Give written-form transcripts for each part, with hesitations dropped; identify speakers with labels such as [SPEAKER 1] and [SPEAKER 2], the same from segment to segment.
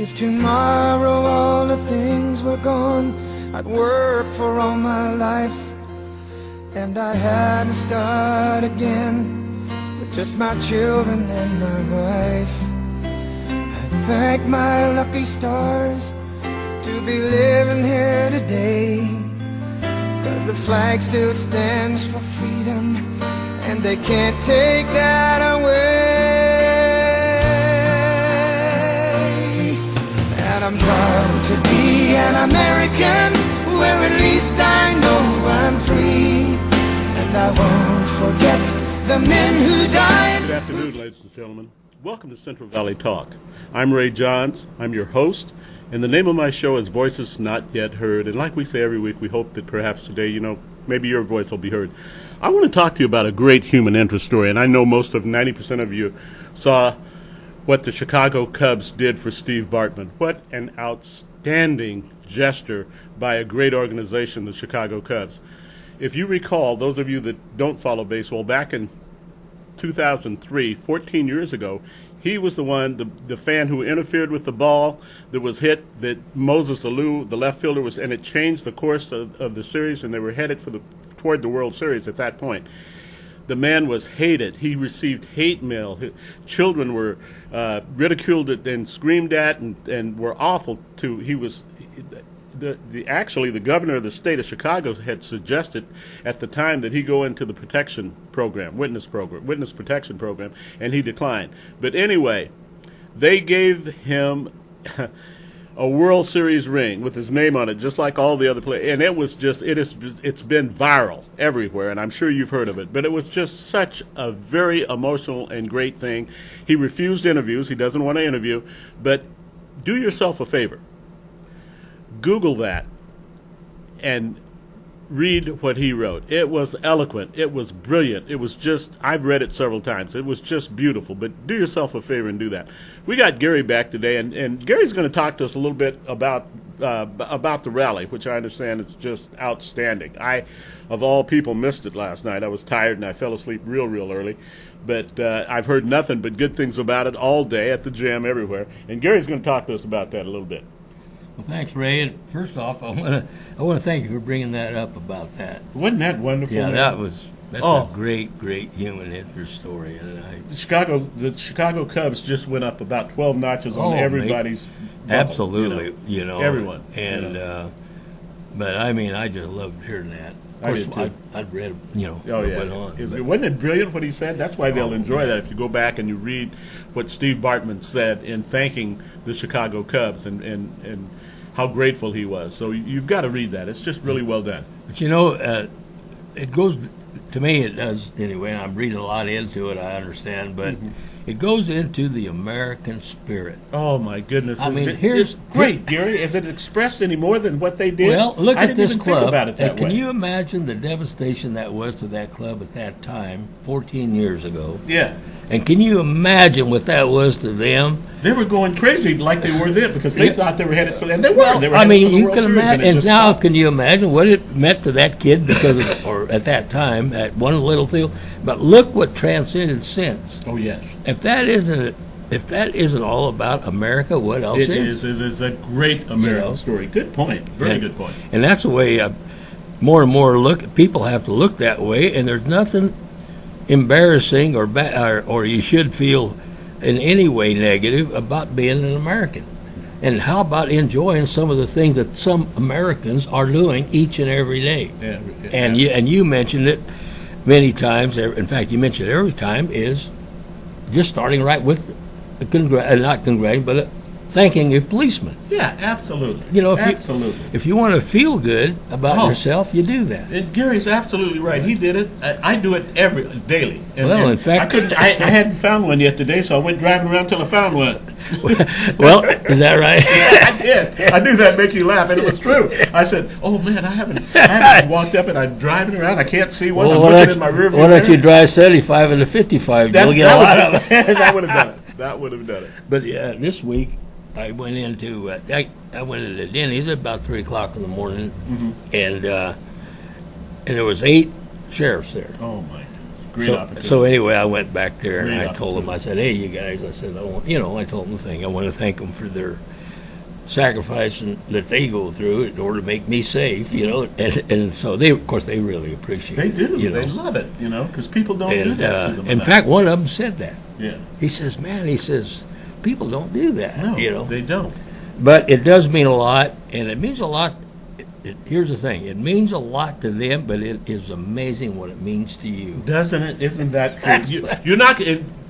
[SPEAKER 1] If tomorrow all the things were gone, I'd work for all my life, and I had to start again with just my children and my wife. I thank my lucky stars to be living here today, 'cause the flag still stands for freedom, and they can't take that away. And I'm proud to be an American, where at least I know I'm free, and I won't forget the men who died.
[SPEAKER 2] Good afternoon, ladies and gentlemen. Welcome to Central Valley Talk. I'm Ray Johns. I'm your host, and the name of my show is Voices Not Yet Heard. And like we say every week, we hope that perhaps today, maybe your voice will be heard. I want to talk to you about a great human interest story, and I know most of 90% of you saw what the Chicago Cubs did for Steve Bartman. What an outstanding gesture by a great organization, the Chicago Cubs. If you recall, those of you that don't follow baseball, back in 2003, 14 years ago, he was the one, the fan who interfered with the ball that was hit, that Moses Alou, the left fielder, was, and it changed the course of the series, and they were headed toward the World Series at that point. The man was hated. He received hate mail. Children were ridiculed and screamed at and were awful to. He was actually the governor of the state of Chicago had suggested at the time that he go into the protection program, witness protection program, and he declined. But anyway, they gave him a World Series ring with his name on it, just like all the other players. And it's been viral everywhere, and I'm sure you've heard of it. But it was just such a very emotional and great thing. He refused interviews. He doesn't want to interview. But do yourself a favor. Google that and read what he wrote. It was eloquent. It was brilliant. It was just, I've read it several times. It was just beautiful. But do yourself a favor and do that. We got Gary back today, and Gary's going to talk to us a little bit about the rally, which I understand is just outstanding. I, of all people, missed it last night. I was tired and I fell asleep real early. But I've heard nothing but good things about it all day at the gym, everywhere. And Gary's going to talk to us about that a little bit.
[SPEAKER 3] Well, thanks, Ray. And first off, I want to thank you for bringing that up about that.
[SPEAKER 2] Wasn't that wonderful?
[SPEAKER 3] Yeah, that's a great human interest story. And
[SPEAKER 2] the Chicago Cubs just went up about 12 notches on everybody's bubble,
[SPEAKER 3] absolutely,
[SPEAKER 2] everyone.
[SPEAKER 3] And but I mean, I just loved hearing that. Of course, I'd read, what went on.
[SPEAKER 2] Wasn't it brilliant what he said? That's why they'll enjoy that if you go back and you read what Steve Bartman said in thanking the Chicago Cubs and how grateful he was. So you've got to read that. It's just really well done.
[SPEAKER 3] But it goes, to me it does anyway, and I'm reading a lot into it, I understand, but it goes into the American spirit.
[SPEAKER 2] Oh, my goodness.
[SPEAKER 3] It's
[SPEAKER 2] great, Gary. Is it expressed any more than what they did?
[SPEAKER 3] Well, look at this club.
[SPEAKER 2] Think about it that way.
[SPEAKER 3] Can you imagine the devastation that was to that club at that time, 14 years ago?
[SPEAKER 2] Yeah.
[SPEAKER 3] And can you imagine what that was to them?
[SPEAKER 2] They were going crazy like they were then because they thought they were headed for, and they were.
[SPEAKER 3] Well,
[SPEAKER 2] they were headed for the
[SPEAKER 3] you
[SPEAKER 2] World
[SPEAKER 3] can
[SPEAKER 2] Series,
[SPEAKER 3] imagine.
[SPEAKER 2] and now,
[SPEAKER 3] can you imagine what it meant to that kid or at that time, at one little field? But look what transcended since.
[SPEAKER 2] Oh yes.
[SPEAKER 3] If that isn't all about America, what else is?
[SPEAKER 2] It is a great American story. Good point. Very good point.
[SPEAKER 3] And that's the way more and more people have to look that way, and there's nothing embarrassing or you should feel in any way negative about being an American. And how about enjoying some of the things that some Americans are doing each and every day?
[SPEAKER 2] Yeah,
[SPEAKER 3] and you mentioned it many times. In fact, you mentioned it every time, is just starting right with not congratulating, but thanking a policeman.
[SPEAKER 2] Yeah, absolutely.
[SPEAKER 3] Absolutely. If you want to feel good about yourself, you do that.
[SPEAKER 2] And Gary's absolutely right. He did it. I do it daily.
[SPEAKER 3] In fact,
[SPEAKER 2] I hadn't found one yet today, so I went driving around till I found one.
[SPEAKER 3] Well, is that right?
[SPEAKER 2] Yeah, I did. I knew that'd make you laugh, and it was true. I said, "Oh man, I haven't walked up, and I'm driving around. I can't see one.
[SPEAKER 3] Well,
[SPEAKER 2] I'm looking in my rearview mirror."
[SPEAKER 3] Why don't you drive 75 and 55? You'll get a lot of it.
[SPEAKER 2] That would have done it. That would have done it.
[SPEAKER 3] But this week, I went into Denny's at about 3:00 in the morning, and there was 8 sheriffs there.
[SPEAKER 2] Oh my goodness! Great opportunity.
[SPEAKER 3] So anyway, I went back there and I told them, I said, "Hey, you guys," I said, I told them the thing. I want to thank them for their sacrifice that they go through in order to make me safe, and so they, of course, they really appreciate
[SPEAKER 2] They
[SPEAKER 3] it.
[SPEAKER 2] do. They love it, because people don't do that to them.
[SPEAKER 3] In fact, one of them said that.
[SPEAKER 2] Yeah.
[SPEAKER 3] He says, people don't do that,
[SPEAKER 2] No, they don't.
[SPEAKER 3] But it does mean a lot, and it means a lot. Here's the thing. It means a lot to them, but it is amazing what it means to you.
[SPEAKER 2] Doesn't it? Isn't that true? You're not...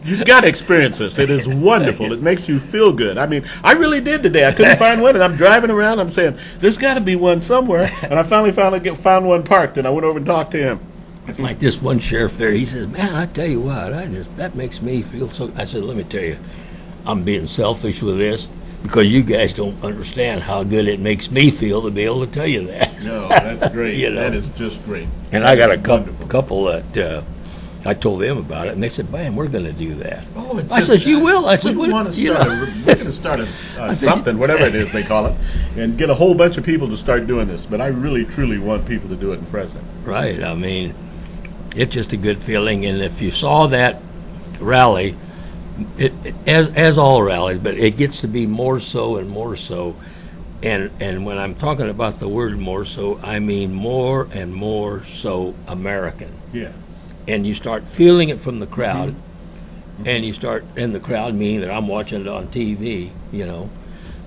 [SPEAKER 2] You've got to experience this. It is wonderful. It makes you feel good. I mean, I really did today. I couldn't find one, and I'm driving around. I'm saying, there's got to be one somewhere. And I finally found one parked, and I went over and talked to him.
[SPEAKER 3] It's like this one sheriff there. He says, man, I tell you what, that makes me feel so... I said, let me tell you, I'm being selfish with this because you guys don't understand how good it makes me feel to be able to tell you that.
[SPEAKER 2] No, that's great. That is just great.
[SPEAKER 3] And I got a couple that... I told them about it, and they said, "Man, we're going to do that."
[SPEAKER 2] Oh,
[SPEAKER 3] I said, "You will." I said,
[SPEAKER 2] "We want to start. We're going to start something, whatever it is they call it, and get a whole bunch of people to start doing this." But I really, truly want people to do it in Fresno.
[SPEAKER 3] Right. I mean, it's just a good feeling, and if you saw that rally, as all rallies, but it gets to be more so and more so. And when I'm talking about the word more so, I mean more and more so American.
[SPEAKER 2] Yeah.
[SPEAKER 3] And you start feeling it from the crowd, and the crowd meaning that I'm watching it on TV,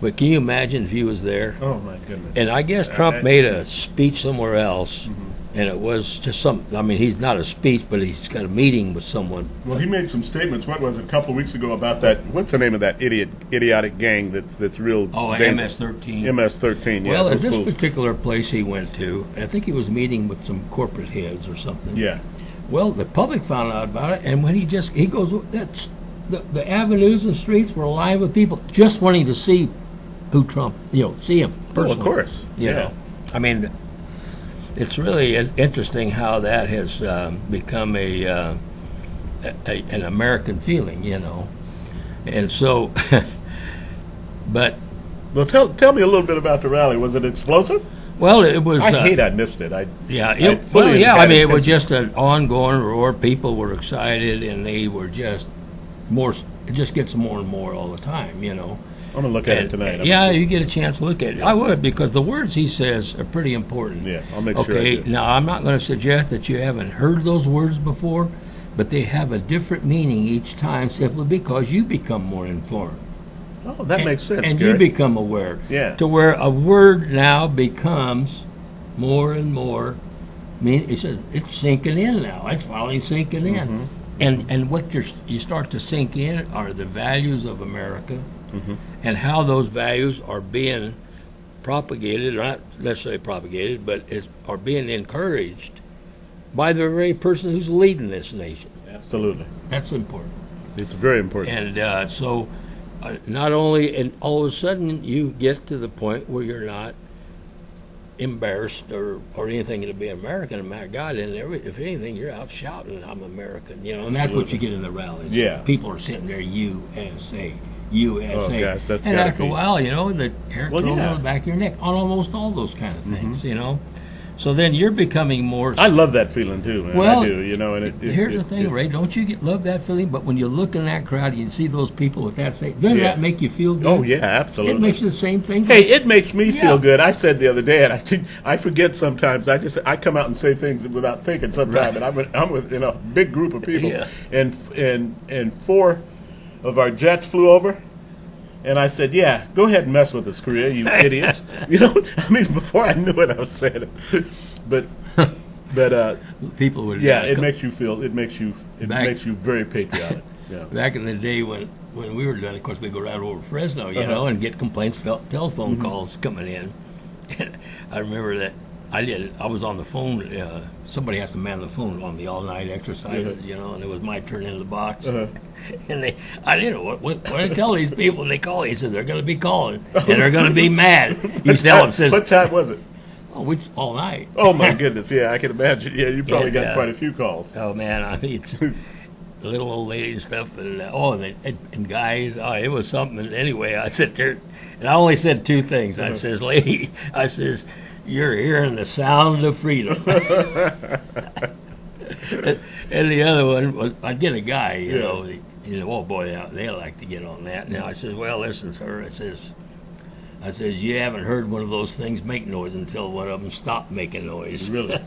[SPEAKER 3] But can you imagine if he was there?
[SPEAKER 2] Oh, my goodness.
[SPEAKER 3] And I guess Trump made a speech somewhere else, and it was just he's not a speech, but he's got a meeting with someone.
[SPEAKER 2] Well, he made some statements, what was it, a couple of weeks ago about that, what's the name of that idiotic gang that's real...
[SPEAKER 3] Oh, MS-13.
[SPEAKER 2] MS-13, yeah.
[SPEAKER 3] Well, at this particular place he went to, I think he was meeting with some corporate heads or something.
[SPEAKER 2] Yeah.
[SPEAKER 3] Well, the public found out about it, and when he goes, that's the avenues and streets were lined with people just wanting to see who Trump, see him personally.
[SPEAKER 2] Oh, of course.
[SPEAKER 3] You know, I mean, it's really interesting how that has become an American feeling, and so, but.
[SPEAKER 2] Well, tell me a little bit about the rally. Was it explosive?
[SPEAKER 3] Well, it was.
[SPEAKER 2] I hate I missed it.
[SPEAKER 3] It was just an ongoing roar. People were excited, and they were just more. It just gets more and more all the time,
[SPEAKER 2] I'm gonna look at it tonight.
[SPEAKER 3] You get a chance to look at it. Yeah. I would, because the words he says are pretty important.
[SPEAKER 2] Yeah, I'll make sure.
[SPEAKER 3] Okay, now I'm not going to suggest that you haven't heard those words before, but they have a different meaning each time, simply because you become more informed.
[SPEAKER 2] Oh, that makes sense,
[SPEAKER 3] and
[SPEAKER 2] Gary.
[SPEAKER 3] You become aware.
[SPEAKER 2] Yeah.
[SPEAKER 3] To where a word now becomes more and more. It's sinking in now. It's finally sinking in. And what you start to sink in are the values of America, and how those values are being propagated, or not necessarily propagated, but are being encouraged by the very person who's leading this nation.
[SPEAKER 2] Absolutely.
[SPEAKER 3] That's important.
[SPEAKER 2] It's very important.
[SPEAKER 3] And so... not only, and all of a sudden you get to the point where you're not embarrassed or anything to be American. My God, and if anything, you're out shouting, "I'm American," and that's what you get in the rallies.
[SPEAKER 2] Yeah,
[SPEAKER 3] people are sitting there, USA.
[SPEAKER 2] Oh, gosh, that's
[SPEAKER 3] and after a while, the hair goes on the back of your neck on almost all those kind of things. So then you're becoming more...
[SPEAKER 2] I love that feeling too, man.
[SPEAKER 3] Well,
[SPEAKER 2] I do,
[SPEAKER 3] here's the thing, Ray. Don't you love that feeling? But when you look in that crowd and you see those people with that, doesn't that make you feel good?
[SPEAKER 2] Oh, yeah, absolutely.
[SPEAKER 3] It makes you the same thing.
[SPEAKER 2] Hey, it makes me feel good. I said the other day, and I forget sometimes. I come out and say things without thinking sometimes, and I'm with a big group of people, and 4 of our jets flew over. And I said, "Yeah, go ahead and mess with us, Korea, you idiots." Before I knew it, I was saying it. But
[SPEAKER 3] people would.
[SPEAKER 2] Yeah, it makes you feel. It makes you very patriotic. Yeah.
[SPEAKER 3] Back in the day when we were done, of course, we go right over Fresno, and get complaints, telephone calls coming in. And I remember that I was on the phone. Somebody has to man the phone on the all-night exercises, and it was my turn in the box. And I didn't know what I tell these people when they call. He said they're going to be calling and they're going to be mad. You tell them, says,
[SPEAKER 2] what time was it?
[SPEAKER 3] Oh, all night.
[SPEAKER 2] Oh my goodness! Yeah, I can imagine. Yeah, you probably got quite a few calls.
[SPEAKER 3] Oh man, it's little old lady and stuff, and guys. Oh, it was something. And anyway, I sit there, and I only said 2 things. I says, "Lady," I says, "you're hearing the sound of freedom." And the other one was, I'd get a guy, oh boy, they like to get on that. Now I says, "Well, listen, sir," I says, I says, you haven't heard one of those things make noise until one of them stopped making noise.
[SPEAKER 2] Really?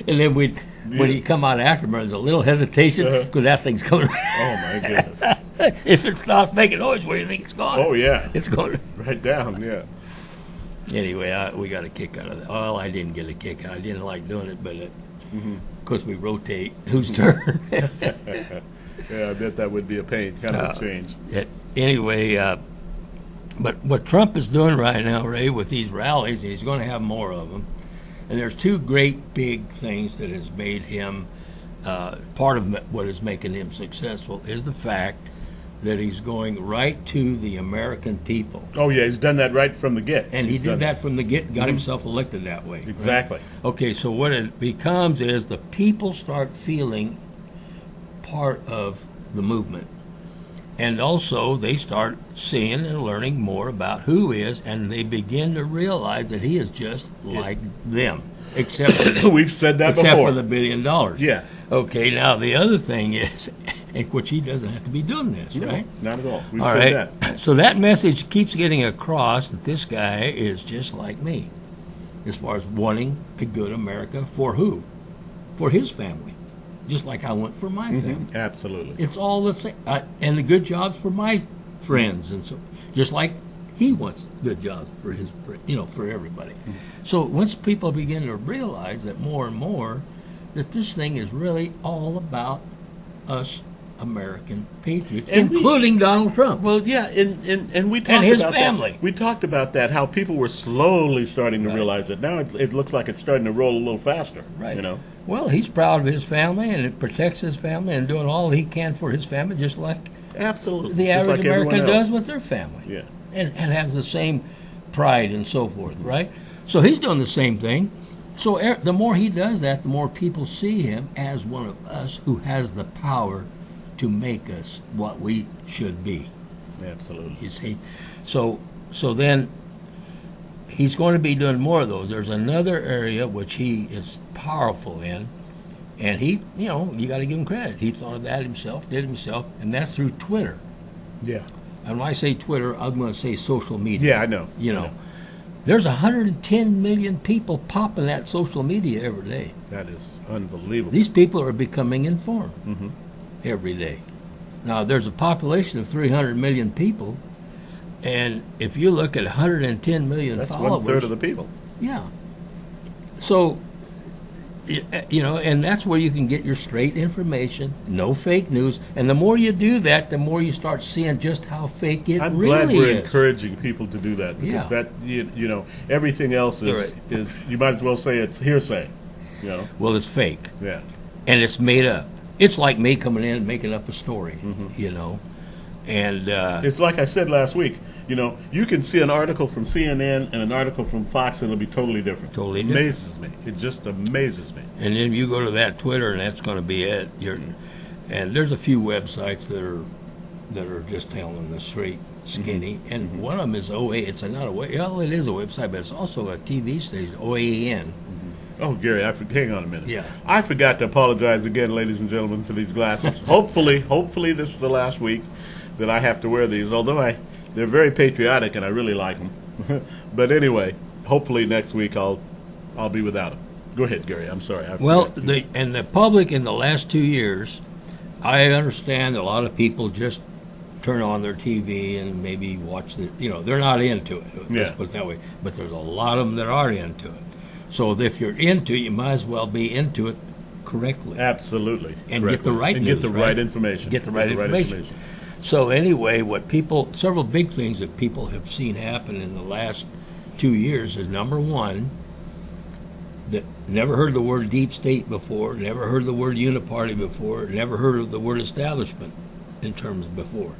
[SPEAKER 3] And then when he come out after me, there's a little hesitation because that thing's coming.
[SPEAKER 2] Oh my goodness!
[SPEAKER 3] If it stops making noise, where do you think it's gone?
[SPEAKER 2] Oh yeah,
[SPEAKER 3] it's going
[SPEAKER 2] right down. Yeah.
[SPEAKER 3] Anyway, we got a kick out of that. Well, I didn't get a kick out. I didn't like doing it, but of course we rotate. Whose turn?
[SPEAKER 2] Yeah, I bet that would be a pain, kind of a change.
[SPEAKER 3] Anyway, but what Trump is doing right now, Ray, with these rallies, and he's going to have more of them. And there's two great big things that has made him, part of what is making him successful is the fact that he's going right to the American people.
[SPEAKER 2] Oh, yeah, he's done that right from the get.
[SPEAKER 3] And he did that from the get, got himself elected that way.
[SPEAKER 2] Exactly.
[SPEAKER 3] Right? Okay, so what it becomes is the people start feeling part of the movement. And also, they start seeing and learning more about who is, and they begin to realize that he is just like them, except for,
[SPEAKER 2] we've said that
[SPEAKER 3] except
[SPEAKER 2] before.
[SPEAKER 3] for the $1 billion.
[SPEAKER 2] Yeah.
[SPEAKER 3] Okay. Now the other thing is, which he doesn't have to be doing this, right?
[SPEAKER 2] Not at all. We've
[SPEAKER 3] All
[SPEAKER 2] said
[SPEAKER 3] right.
[SPEAKER 2] that.
[SPEAKER 3] So that message keeps getting across that this guy is just like me, as far as wanting a good America for who? For his family. Just like I want for my family.
[SPEAKER 2] Absolutely.
[SPEAKER 3] It's all the same. And the good jobs for my friends. And so, just like he wants good jobs for his, for everybody. So once people begin to realize that more and more, that this thing is really all about us American patriots,
[SPEAKER 2] And
[SPEAKER 3] including Donald Trump.
[SPEAKER 2] Well, yeah, and we talked
[SPEAKER 3] And his
[SPEAKER 2] about
[SPEAKER 3] family.
[SPEAKER 2] that. We talked about that, how people were slowly starting to realize it. Now it looks like it's starting to roll a little faster.
[SPEAKER 3] Right.
[SPEAKER 2] You know.
[SPEAKER 3] Well, he's proud of his family, and it protects his family, and doing all he can for his family, just like
[SPEAKER 2] Absolutely.
[SPEAKER 3] the
[SPEAKER 2] Just
[SPEAKER 3] average
[SPEAKER 2] like everyone
[SPEAKER 3] American
[SPEAKER 2] else.
[SPEAKER 3] does with their family.
[SPEAKER 2] Yeah.
[SPEAKER 3] And has the same pride and so forth, right? So he's doing the same thing. So the more he does that, the more people see him as one of us who has the power to make us what we should be.
[SPEAKER 2] Absolutely.
[SPEAKER 3] You see? So then he's going to be doing more of those. There's another area which he is powerful in, and he, you got to give him credit. He thought of that himself, did it himself, and that's through Twitter.
[SPEAKER 2] Yeah.
[SPEAKER 3] And when I say Twitter, I'm going to say social media.
[SPEAKER 2] Yeah, I know.
[SPEAKER 3] You know, there's 110 million people popping that social media every day.
[SPEAKER 2] That is unbelievable.
[SPEAKER 3] These people are becoming informed every day. Now, there's a population of 300 million people, and if you look at 110 million
[SPEAKER 2] That's
[SPEAKER 3] followers,
[SPEAKER 2] 1/3 of the people.
[SPEAKER 3] yeah. So, and that's where you can get your straight information, no fake news. And the more you do that, the more you start seeing just how fake it
[SPEAKER 2] I'm
[SPEAKER 3] really
[SPEAKER 2] glad we're
[SPEAKER 3] is.
[SPEAKER 2] encouraging people to do that, because
[SPEAKER 3] Yeah.
[SPEAKER 2] that everything else is you might as well say it's hearsay.
[SPEAKER 3] Well, it's fake,
[SPEAKER 2] Yeah.
[SPEAKER 3] and it's made up. It's like me coming in and making up a story, And
[SPEAKER 2] It's like I said last week. You can see an article from CNN and an article from Fox, and it'll be totally different.
[SPEAKER 3] Totally
[SPEAKER 2] It
[SPEAKER 3] different.
[SPEAKER 2] amazes me. It just amazes me.
[SPEAKER 3] and then you go to that Twitter, and that's going to be it. And there's a few websites that are just telling the straight skinny. And one of them is OA. It's not a well, it is a website, but it's also a TV station, OAN.
[SPEAKER 2] Oh, Gary, hang on a minute.
[SPEAKER 3] Yeah.
[SPEAKER 2] I forgot to apologize again, ladies and gentlemen, for these glasses. Hopefully this is the last week that I have to wear these, although they're very patriotic and I really like them. But anyway, hopefully next week I'll be without them. Go ahead, Gary. I'm sorry.
[SPEAKER 3] Well, the public in the last 2 years, I understand a lot of people just turn on their TV and maybe watch they're not into it. Let's put it that way. But there's a lot of them that are into it. So if you're into it, you might as well be into it correctly.
[SPEAKER 2] Absolutely.
[SPEAKER 3] And
[SPEAKER 2] correctly.
[SPEAKER 3] get the right
[SPEAKER 2] and
[SPEAKER 3] news,
[SPEAKER 2] get the
[SPEAKER 3] right?
[SPEAKER 2] right information.
[SPEAKER 3] Get the right information. So anyway, several big things that people have seen happen in the last 2 years is, number one, that never heard the word deep state before, never heard the word uniparty before, never heard of the word establishment in terms of before.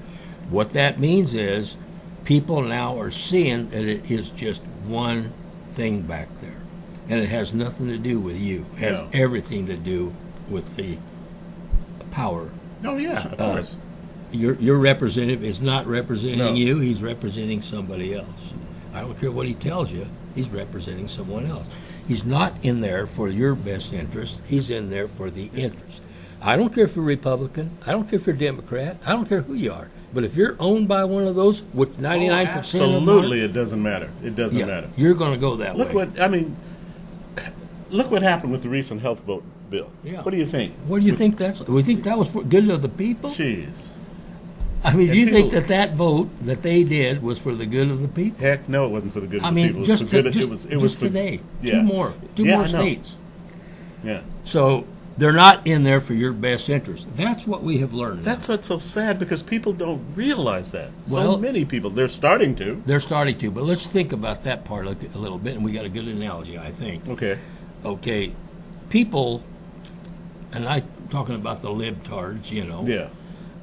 [SPEAKER 3] What that means is people now are seeing that it is just one thing back there. And it has nothing to do with you. It has everything to do with the power.
[SPEAKER 2] Oh, yeah, of course.
[SPEAKER 3] Your representative is not representing you. He's representing somebody else. I don't care what he tells you. He's representing someone else. He's not in there for your best interest. He's in there for the interest. I don't care if you're Republican. I don't care if you're Democrat. I don't care who you are. But if you're owned by one of those, which 99%
[SPEAKER 2] absolutely,
[SPEAKER 3] of
[SPEAKER 2] it doesn't matter. It doesn't matter.
[SPEAKER 3] You're going to go that
[SPEAKER 2] Look
[SPEAKER 3] way.
[SPEAKER 2] Look what happened with the recent health vote bill.
[SPEAKER 3] Yeah.
[SPEAKER 2] What do you think?
[SPEAKER 3] What do you think that's? We think that was for good of the people?
[SPEAKER 2] Jeez.
[SPEAKER 3] I mean, do
[SPEAKER 2] And
[SPEAKER 3] you think
[SPEAKER 2] people-
[SPEAKER 3] that vote that they did was for the good of the people?
[SPEAKER 2] Heck no, it wasn't for the good
[SPEAKER 3] I
[SPEAKER 2] of the
[SPEAKER 3] mean,
[SPEAKER 2] people.
[SPEAKER 3] just,
[SPEAKER 2] It was for good.
[SPEAKER 3] just,
[SPEAKER 2] It was
[SPEAKER 3] just
[SPEAKER 2] for,
[SPEAKER 3] today.
[SPEAKER 2] yeah.
[SPEAKER 3] Two more
[SPEAKER 2] Yeah, I know.
[SPEAKER 3] states.
[SPEAKER 2] Yeah.
[SPEAKER 3] So they're not in there for your best interest. That's what we have learned.
[SPEAKER 2] That's what's so sad because people don't realize that.
[SPEAKER 3] Well-
[SPEAKER 2] So many people, they're starting to.
[SPEAKER 3] They're starting to, but let's think about that part a little bit, and we got a good analogy, I think. Okay, people, and I'm talking about the libtards,
[SPEAKER 2] Yeah.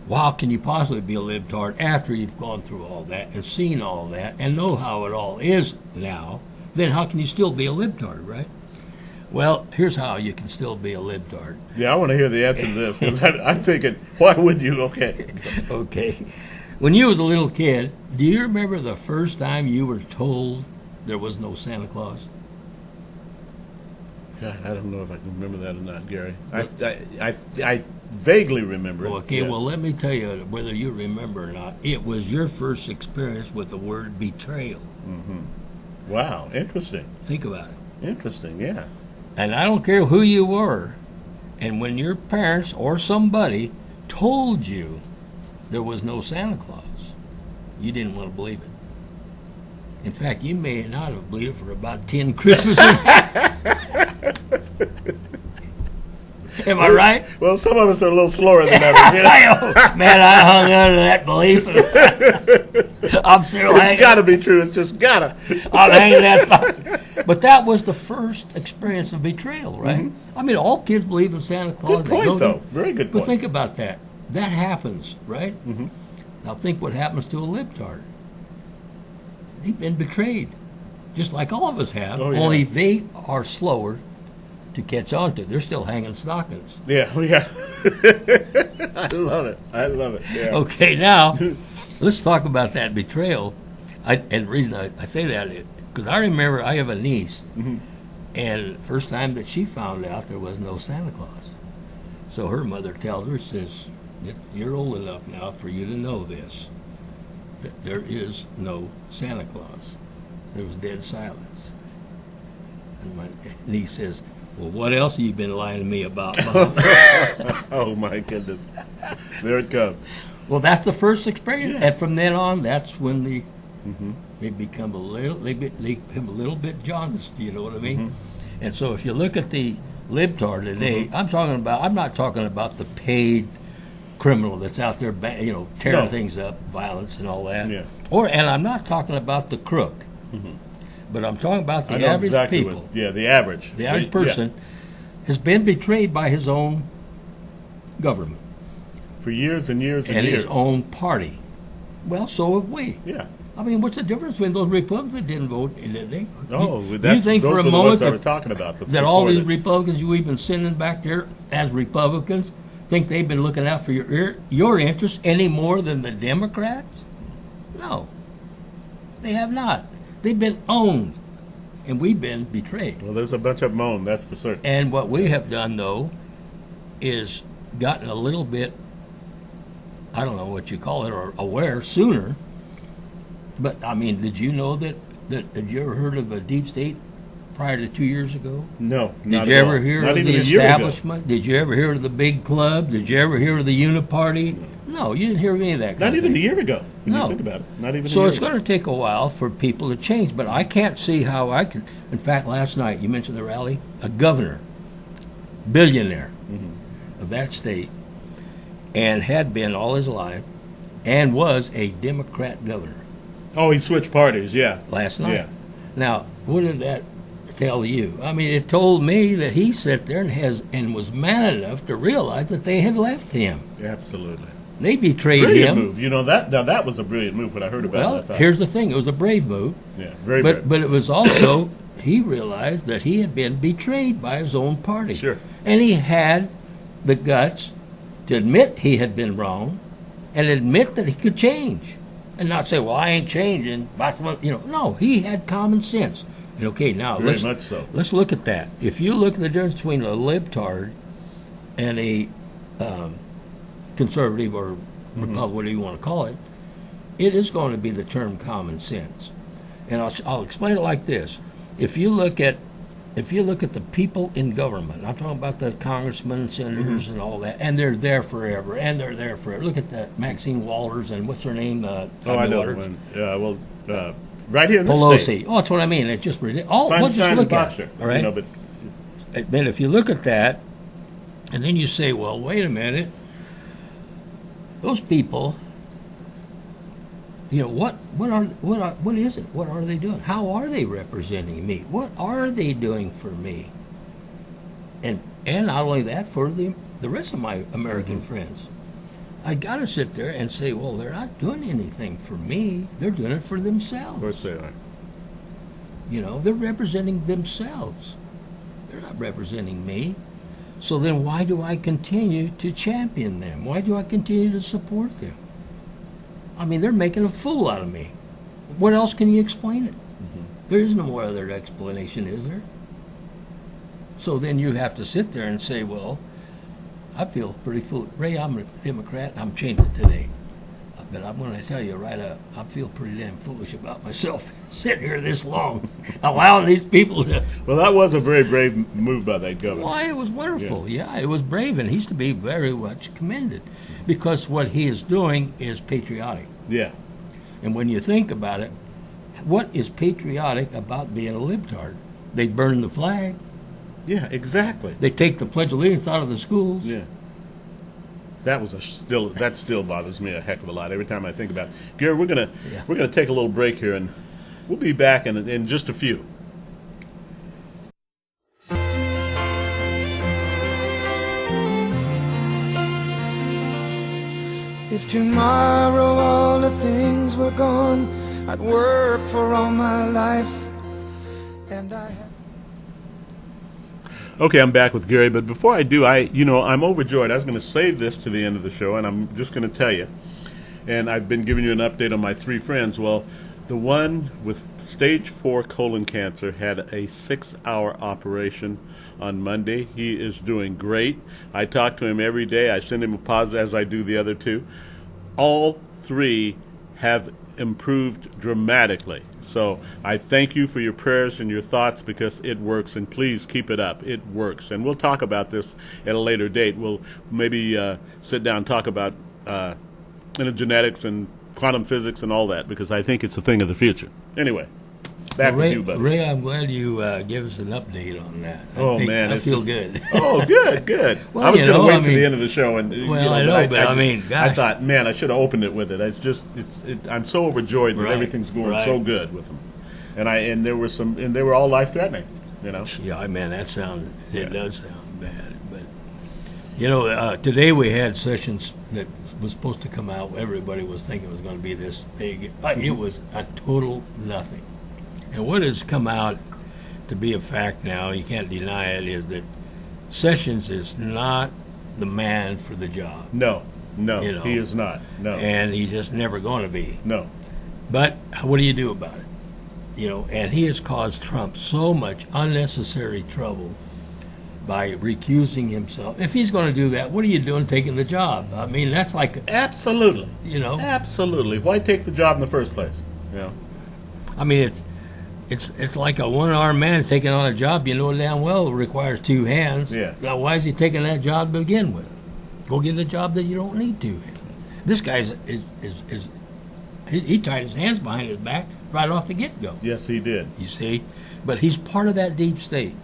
[SPEAKER 3] How can you possibly be a libtard after you've gone through all that and seen all that and know how it all is now? Then how can you still be a libtard, right? Well, here's how you can still be a libtard.
[SPEAKER 2] Yeah, I want to hear the answer to this because I'm thinking, why would you? Okay.
[SPEAKER 3] Okay. When you was a little kid, do you remember the first time you were told there was no Santa Claus?
[SPEAKER 2] God, I don't know if I can remember that or not, Gary. I vaguely remember it.
[SPEAKER 3] Okay,
[SPEAKER 2] Yeah.
[SPEAKER 3] well, let me tell you, whether you remember or not, it was your first experience with the word betrayal.
[SPEAKER 2] Wow, interesting.
[SPEAKER 3] Think about it.
[SPEAKER 2] Interesting, yeah.
[SPEAKER 3] And I don't care who you were, and when your parents or somebody told you there was no Santa Claus, you didn't want to believe it. In fact, you may not have believed it for about 10 Christmases. Am I right?
[SPEAKER 2] Well, some of us are a little slower than others.
[SPEAKER 3] Man, I hung on to that belief. I'm still
[SPEAKER 2] It's
[SPEAKER 3] hanging.
[SPEAKER 2] got to be true. It's just got to.
[SPEAKER 3] I'm hanging that stuff. But that was the first experience of betrayal, right? I mean, all kids believe in Santa Claus.
[SPEAKER 2] Good
[SPEAKER 3] They
[SPEAKER 2] point,
[SPEAKER 3] know
[SPEAKER 2] though.
[SPEAKER 3] that.
[SPEAKER 2] Very good
[SPEAKER 3] But
[SPEAKER 2] point.
[SPEAKER 3] think about that. That happens, right? Now think what happens to a libtard. They've been betrayed, just like all of us have.
[SPEAKER 2] Oh, yeah.
[SPEAKER 3] Only they are slower to catch on to. They're still hanging stockings.
[SPEAKER 2] Yeah. I love it. I love it. Yeah.
[SPEAKER 3] Okay, now let's talk about that betrayal. And the reason I say that is because I remember I have a niece, and the first time that she found out there was no Santa Claus. So her mother tells her, says, "You're old enough now for you to know this, that there is no Santa Claus." There was dead silence. And my niece says, "Well, what else have you been lying to me about, Mom?"
[SPEAKER 2] Oh my goodness. There it comes.
[SPEAKER 3] Well, that's the first experience,
[SPEAKER 2] Yeah.
[SPEAKER 3] and from then on, that's when they become a little they become a little bit jaundiced. You know what I mean? And so, if you look at the libtard today, I'm not talking about the paid criminal that's out there, tearing
[SPEAKER 2] No.
[SPEAKER 3] things up, violence and all that.
[SPEAKER 2] Yeah.
[SPEAKER 3] And I'm not talking about the crook, but I'm talking about
[SPEAKER 2] I
[SPEAKER 3] the
[SPEAKER 2] know
[SPEAKER 3] average
[SPEAKER 2] exactly
[SPEAKER 3] people.
[SPEAKER 2] the average.
[SPEAKER 3] The average person has been betrayed by his own government
[SPEAKER 2] For years and years and
[SPEAKER 3] and
[SPEAKER 2] years.
[SPEAKER 3] his own party. Well, so have we.
[SPEAKER 2] Yeah.
[SPEAKER 3] I mean, what's the difference between those Republicans that didn't vote? Did they?
[SPEAKER 2] Oh,
[SPEAKER 3] you
[SPEAKER 2] that's,
[SPEAKER 3] think
[SPEAKER 2] those
[SPEAKER 3] for a
[SPEAKER 2] were the
[SPEAKER 3] moment
[SPEAKER 2] ones I
[SPEAKER 3] that,
[SPEAKER 2] was talking about.
[SPEAKER 3] that all these
[SPEAKER 2] reported.
[SPEAKER 3] Republicans we've been sending back there as Republicans think they've been looking out for your interests any more than the Democrats? No, they have not. They've been owned, and we've been betrayed.
[SPEAKER 2] Well, there's a bunch of them on, that's for certain.
[SPEAKER 3] And what we have done, though, is gotten a little bit, I don't know what you call it, or aware sooner. But, I mean, did you know that had you ever heard of a deep state prior to 2 years ago?
[SPEAKER 2] No,
[SPEAKER 3] Did
[SPEAKER 2] not
[SPEAKER 3] you
[SPEAKER 2] at
[SPEAKER 3] ever
[SPEAKER 2] all.
[SPEAKER 3] hear
[SPEAKER 2] Not
[SPEAKER 3] of
[SPEAKER 2] even
[SPEAKER 3] the
[SPEAKER 2] a year ago.
[SPEAKER 3] establishment? Did you ever hear of the big club? Did you ever hear of the Uniparty? No, you didn't hear of any of that kind
[SPEAKER 2] Not
[SPEAKER 3] of
[SPEAKER 2] even a
[SPEAKER 3] thing.
[SPEAKER 2] year ago. When
[SPEAKER 3] No.
[SPEAKER 2] you think about it. Not even a
[SPEAKER 3] So
[SPEAKER 2] year
[SPEAKER 3] it's
[SPEAKER 2] ago.
[SPEAKER 3] going to take a while for people to change. But I can't see how I can. In fact, last night, you mentioned the rally, a governor, billionaire of that state, and had been all his life, and was a Democrat governor
[SPEAKER 2] Oh, he switched parties, yeah.
[SPEAKER 3] last night.
[SPEAKER 2] Yeah.
[SPEAKER 3] Now, what did that tell you? I mean, it told me that he sat there and was man enough to realize that they had left him.
[SPEAKER 2] Absolutely.
[SPEAKER 3] They betrayed
[SPEAKER 2] Brilliant
[SPEAKER 3] him.
[SPEAKER 2] move. You know, that was a brilliant move when I heard about it. I
[SPEAKER 3] Well,
[SPEAKER 2] thought,
[SPEAKER 3] here's the thing: it was a brave move.
[SPEAKER 2] yeah, very brave.
[SPEAKER 3] But it was also, he realized that he had been betrayed by his own party.
[SPEAKER 2] Sure.
[SPEAKER 3] And he had the guts to admit he had been wrong and admit that he could change. And not say, well, I ain't changing. No, he had common sense. And okay, now
[SPEAKER 2] Very much so.
[SPEAKER 3] let's look at that. If you look at the difference between a libtard and a conservative or Republican, whatever you want to call it, it is going to be the term common sense. And I'll explain it like this: if you look at the people in government, I'm talking about the congressmen, senators, and all that, and they're there forever, Look at that Maxine Walters and what's her name?
[SPEAKER 2] I know. Right here in this
[SPEAKER 3] Pelosi.
[SPEAKER 2] state.
[SPEAKER 3] Oh, that's what I mean. It's just ridiculous. Just look at it. All right.
[SPEAKER 2] But
[SPEAKER 3] then if you look at that, and then you say, well, wait a minute, those people, what is it? What are they doing? How are they representing me? What are they doing for me? And not only that, for the rest of my American friends. I got to sit there and say, well, they're not doing anything for me. They're doing it for themselves.
[SPEAKER 2] Of course they are.
[SPEAKER 3] They're representing themselves. They're not representing me. So then why do I continue to champion them? Why do I continue to support them? I mean, they're making a fool out of me. What else can you explain it? There is no other explanation, is there? So then you have to sit there and say, well, I feel pretty foolish. Ray, I'm a Democrat, and I'm changing today. But I'm going to tell you right up, I feel pretty damn foolish about myself sitting here this long, allowing these people to...
[SPEAKER 2] Well, that was a very brave move by that governor.
[SPEAKER 3] Why, it was wonderful. Yeah, it was brave, and he's to be very much commended because what he is doing is patriotic.
[SPEAKER 2] Yeah.
[SPEAKER 3] And when you think about it, what is patriotic about being a libtard? They burn the flag.
[SPEAKER 2] Yeah, exactly.
[SPEAKER 3] They take the Pledge of Allegiance out of the schools.
[SPEAKER 2] Yeah. That still bothers me a heck of a lot every time I think about it. Gary, we're gonna take a little break here, and we'll be back in just a few.
[SPEAKER 1] If tomorrow all the things were gone, I'd work for all my life, and
[SPEAKER 2] Okay, I'm back with Gary, but before I do, I'm overjoyed. I was going to save this to the end of the show, and I'm just going to tell you. And I've been giving you an update on my 3 friends. Well, the one with stage 4 colon cancer had a 6-hour operation on Monday. He is doing great. I talk to him every day. I send him a positive, as I do the other 2. All 3 have improved dramatically. So I thank you for your prayers and your thoughts because it works, and please keep it up. It works. And we'll talk about this at a later date. We'll maybe sit down and talk about genetics and quantum physics and all that because I think it's a thing of the future. Anyway, back with you, buddy.
[SPEAKER 3] Ray, I'm glad you give us an update on that.
[SPEAKER 2] I
[SPEAKER 3] feel good.
[SPEAKER 2] Oh, good.
[SPEAKER 3] Well,
[SPEAKER 2] I was going to wait to the end of the show, and I thought, man, I should have opened it with it. I'm so overjoyed that everything's going so good with them, and there were and they were all life threatening.
[SPEAKER 3] Yeah, man, does sound bad, but today we had sessions that was supposed to come out. Everybody was thinking it was going to be this big. It was a total nothing. And what has come out to be a fact now, you can't deny it, is that Sessions is not the man for the job.
[SPEAKER 2] No, he is not. No.
[SPEAKER 3] And he's just never going to be.
[SPEAKER 2] No.
[SPEAKER 3] But what do you do about it? And he has caused Trump so much unnecessary trouble by recusing himself. If he's going to do that, what are you doing taking the job? I mean, that's like...
[SPEAKER 2] Absolutely.
[SPEAKER 3] Absolutely.
[SPEAKER 2] Why take the job in the first place?
[SPEAKER 3] I mean, it's like a one-armed man taking on a job you know damn well requires 2 hands.
[SPEAKER 2] Yeah.
[SPEAKER 3] Now, why is he taking that job to begin with? Go get a job that you don't need to. This guy's he tied his hands behind his back right off the get-go.
[SPEAKER 2] Yes, he did.
[SPEAKER 3] You see? But he's part of that deep state.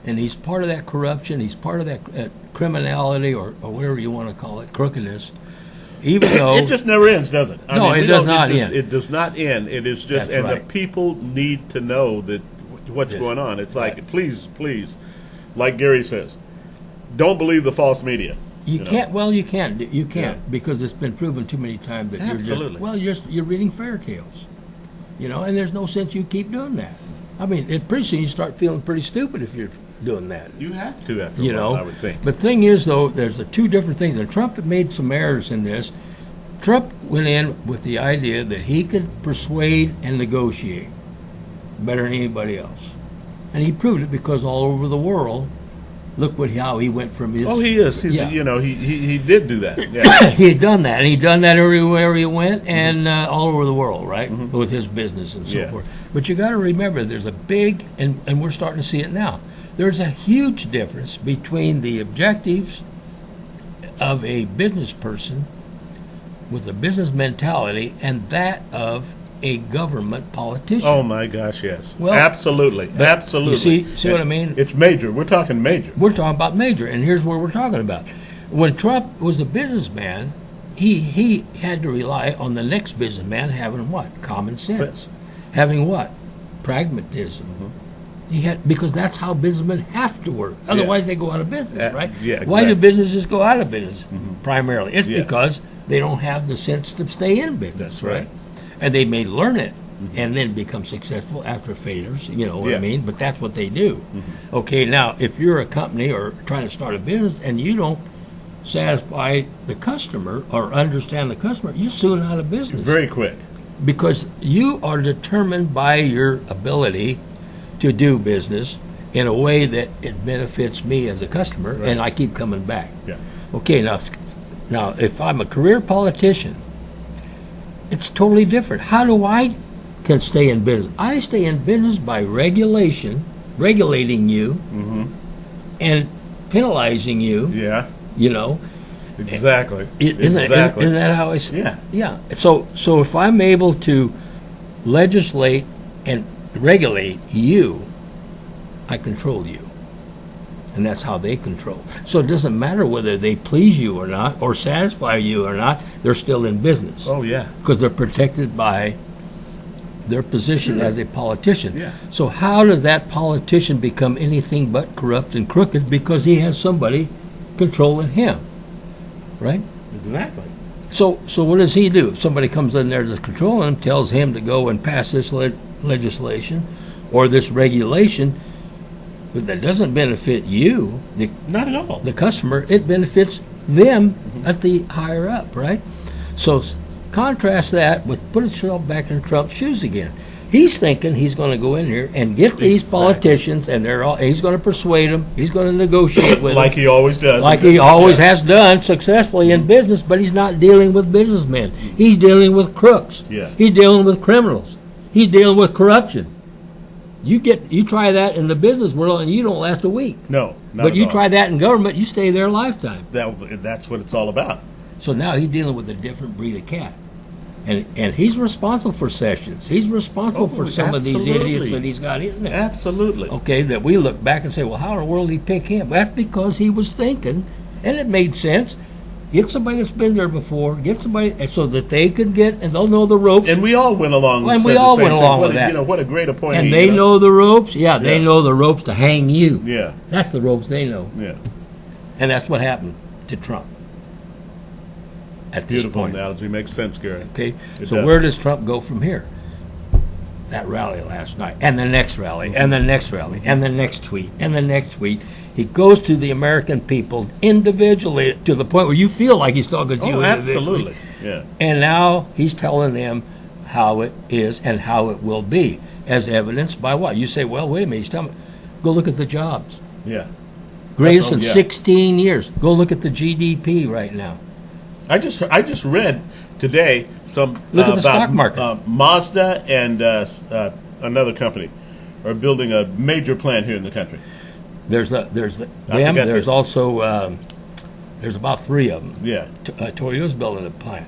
[SPEAKER 3] And he's part of that corruption. He's part of that criminality or whatever you want to call it, crookedness. Even though
[SPEAKER 2] it just never ends, does it?
[SPEAKER 3] It does not end.
[SPEAKER 2] It does not end. It is just,
[SPEAKER 3] That's right.
[SPEAKER 2] The people need to know that what's going on. It's like, please, like Gary says, don't believe the false media.
[SPEAKER 3] You can't. Well, you can't. You can't because it's been proven too many times that you're reading fairy tales. And there's no sense you keep doing that. I mean, pretty soon you start feeling pretty stupid if you're doing that.
[SPEAKER 2] You have to after a while, I would think.
[SPEAKER 3] But the thing is, though, there's the 2 different things. And Trump made some errors in this. Trump went in with the idea that he could persuade and negotiate better than anybody else. And he proved it because all over the world, Look how he went from his.
[SPEAKER 2] Oh, he is. He's
[SPEAKER 3] Yeah.
[SPEAKER 2] he did do that. Yeah.
[SPEAKER 3] He had done that, and he'd done that everywhere he went, and all over the world, right, with his business and so
[SPEAKER 2] Yeah.
[SPEAKER 3] forth. But you got to remember, there's a big, and we're starting to see it now. There's a huge difference between the objectives of a business person with a business mentality and that of a government politician.
[SPEAKER 2] Oh my gosh, yes.
[SPEAKER 3] Well,
[SPEAKER 2] absolutely. Absolutely.
[SPEAKER 3] you see what I mean?
[SPEAKER 2] It's major. We're talking major.
[SPEAKER 3] We're talking about major, and here's what we're talking about. When Trump was a businessman, he had to rely on the next businessman having what? Common sense. Having what? Pragmatism. He had, because that's how businessmen have to work. Otherwise, they go out of business, right?
[SPEAKER 2] Yeah,
[SPEAKER 3] Why do
[SPEAKER 2] exactly.
[SPEAKER 3] businesses go out of business? Primarily, it's
[SPEAKER 2] Yeah.
[SPEAKER 3] because they don't have the sense to stay in business,
[SPEAKER 2] That's right.
[SPEAKER 3] And they may learn it and then become successful after failures. You know what I
[SPEAKER 2] Yeah.
[SPEAKER 3] mean? But that's what they do. Okay, now if you're a company or trying to start a business and you don't satisfy the customer or understand the customer, you're soon out of business.
[SPEAKER 2] Very quick.
[SPEAKER 3] Because you are determined by your ability to do business in a way that it benefits me as a customer,
[SPEAKER 2] Right.
[SPEAKER 3] and I keep coming back.
[SPEAKER 2] Yeah.
[SPEAKER 3] Okay, now if I'm a career politician, it's totally different. How do I can stay in business? I stay in business by regulating you, and penalizing you.
[SPEAKER 2] Yeah.
[SPEAKER 3] You know,
[SPEAKER 2] Exactly.
[SPEAKER 3] isn't
[SPEAKER 2] Exactly.
[SPEAKER 3] that how I see?
[SPEAKER 2] Yeah.
[SPEAKER 3] Yeah. So if I'm able to legislate and regulate you, I control you. And that's how they control. So it doesn't matter whether they please you or not, or satisfy you or not, they're still in business.
[SPEAKER 2] Oh yeah.
[SPEAKER 3] Because they're protected by their position as a politician.
[SPEAKER 2] Yeah.
[SPEAKER 3] So how does that politician become anything but corrupt and crooked? Because he has somebody controlling him, right?
[SPEAKER 2] Exactly.
[SPEAKER 3] So what does he do? Somebody comes in there that's controlling him, tells him to go and pass this legislation or this regulation, but that doesn't benefit you,
[SPEAKER 2] Not at all.
[SPEAKER 3] the customer. It benefits them at the higher up, right? So contrast that with put yourself back in Trump's shoes again. He's thinking he's going to go in here and get these
[SPEAKER 2] Exactly.
[SPEAKER 3] politicians, and he's going to persuade them. He's going to negotiate with
[SPEAKER 2] Like
[SPEAKER 3] them.
[SPEAKER 2] he always does.
[SPEAKER 3] Like he always has done successfully in business, but he's not dealing with businessmen. He's dealing with crooks.
[SPEAKER 2] Yeah.
[SPEAKER 3] He's dealing with criminals. He's dealing with corruption. You try that in the business world, and you don't last a week.
[SPEAKER 2] No. Not
[SPEAKER 3] But
[SPEAKER 2] at
[SPEAKER 3] you
[SPEAKER 2] all.
[SPEAKER 3] try that in government, you stay there a lifetime.
[SPEAKER 2] That's what it's all about.
[SPEAKER 3] So now he's dealing with a different breed of cat. And he's responsible for Sessions. He's responsible for some of these
[SPEAKER 2] absolutely.
[SPEAKER 3] idiots that he's got in there.
[SPEAKER 2] Absolutely.
[SPEAKER 3] Okay, that we look back and say, well, how in the world did he pick him? That's because he was thinking, and it made sense. Get somebody that's been there before. Get somebody so that they could get, and they'll know the ropes.
[SPEAKER 2] And we all went along.
[SPEAKER 3] And
[SPEAKER 2] said
[SPEAKER 3] we
[SPEAKER 2] the
[SPEAKER 3] all
[SPEAKER 2] same
[SPEAKER 3] went
[SPEAKER 2] thing.
[SPEAKER 3] along
[SPEAKER 2] What
[SPEAKER 3] with
[SPEAKER 2] a-
[SPEAKER 3] that.
[SPEAKER 2] You know what a great appointee.
[SPEAKER 3] and they
[SPEAKER 2] you
[SPEAKER 3] know the ropes. Yeah, they
[SPEAKER 2] Yeah.
[SPEAKER 3] know the ropes to hang you.
[SPEAKER 2] Yeah.
[SPEAKER 3] That's the ropes they know.
[SPEAKER 2] Yeah.
[SPEAKER 3] And that's what happened to Trump at this
[SPEAKER 2] Beautiful
[SPEAKER 3] point.
[SPEAKER 2] analogy. Makes sense, Gary.
[SPEAKER 3] Okay,
[SPEAKER 2] It
[SPEAKER 3] so
[SPEAKER 2] does.
[SPEAKER 3] where does Trump go from here? That rally last night, and the next rally, and the next rally, and the next tweet, and the next tweet. He goes to the American people individually to the point where you feel like he's talking to you
[SPEAKER 2] Oh,
[SPEAKER 3] individually.
[SPEAKER 2] absolutely. Yeah.
[SPEAKER 3] And now he's telling them how it is and how it will be, as evidenced by what? You say, well, wait a minute, he's telling me. Go look at the jobs.
[SPEAKER 2] Yeah.
[SPEAKER 3] Greatest
[SPEAKER 2] Oh,
[SPEAKER 3] in
[SPEAKER 2] yeah.
[SPEAKER 3] 16 years. Go look at the GDP right now.
[SPEAKER 2] I just read today some
[SPEAKER 3] Look at the
[SPEAKER 2] about
[SPEAKER 3] stock market.
[SPEAKER 2] Mazda and another company are building a major plant here in the country.
[SPEAKER 3] There's them.
[SPEAKER 2] forget
[SPEAKER 3] There's
[SPEAKER 2] the-
[SPEAKER 3] also there's about 3 of them.
[SPEAKER 2] Yeah.
[SPEAKER 3] Toyota's building a plant,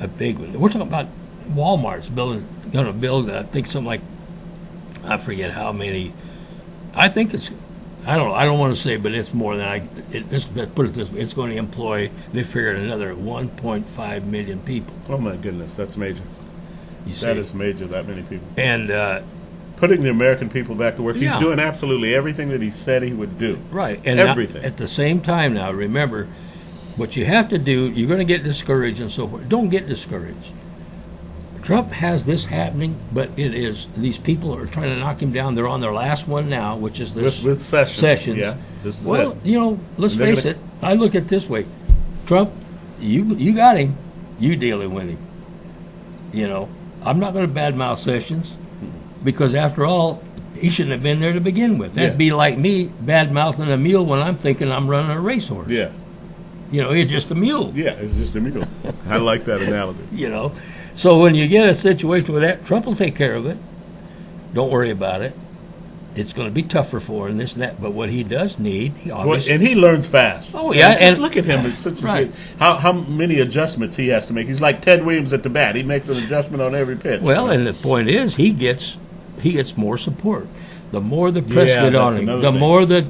[SPEAKER 3] a big one. We're talking about Walmart's going to build. I think something like, I forget how many. I think it's. I don't know. I don't want to say, but it's more than let's put it this way. It's going to employ. They figured another 1.5 million people.
[SPEAKER 2] Oh my goodness, that's major.
[SPEAKER 3] You see,
[SPEAKER 2] That is major. That many people.
[SPEAKER 3] and
[SPEAKER 2] Putting the American people back to work. He's
[SPEAKER 3] Yeah.
[SPEAKER 2] doing absolutely everything that he said he would do.
[SPEAKER 3] right, and
[SPEAKER 2] Everything.
[SPEAKER 3] Now, at the same time, now remember, what you have to do. You're going to get discouraged and so forth. Don't get discouraged. Trump has this happening, but it is these people are trying to knock him down. They're on their last one now, which is this
[SPEAKER 2] With Sessions. Yeah. This is
[SPEAKER 3] Well,
[SPEAKER 2] it.
[SPEAKER 3] you know, let's
[SPEAKER 2] And they're
[SPEAKER 3] face
[SPEAKER 2] gonna-
[SPEAKER 3] it. I look at it this way: Trump, you got him. You dealing with him. You know, I'm not going to badmouth Sessions because, after all, he shouldn't have been there to begin with. That'd be like me bad-mouthing a mule when I'm thinking I'm running a racehorse.
[SPEAKER 2] Yeah.
[SPEAKER 3] It's just a mule.
[SPEAKER 2] Yeah, it's just a mule. I like that analogy.
[SPEAKER 3] So when you get a situation with that, Trump will take care of it. Don't worry about it. It's going to be tougher for him, this and that. But what he does need,
[SPEAKER 2] and he learns fast.
[SPEAKER 3] Oh, yeah.
[SPEAKER 2] Just look at him. It's such how many adjustments he has to make. He's like Ted Williams at the bat. He makes an adjustment on every pitch.
[SPEAKER 3] Well, and the point is, he gets more support. The more the press get on him, the more the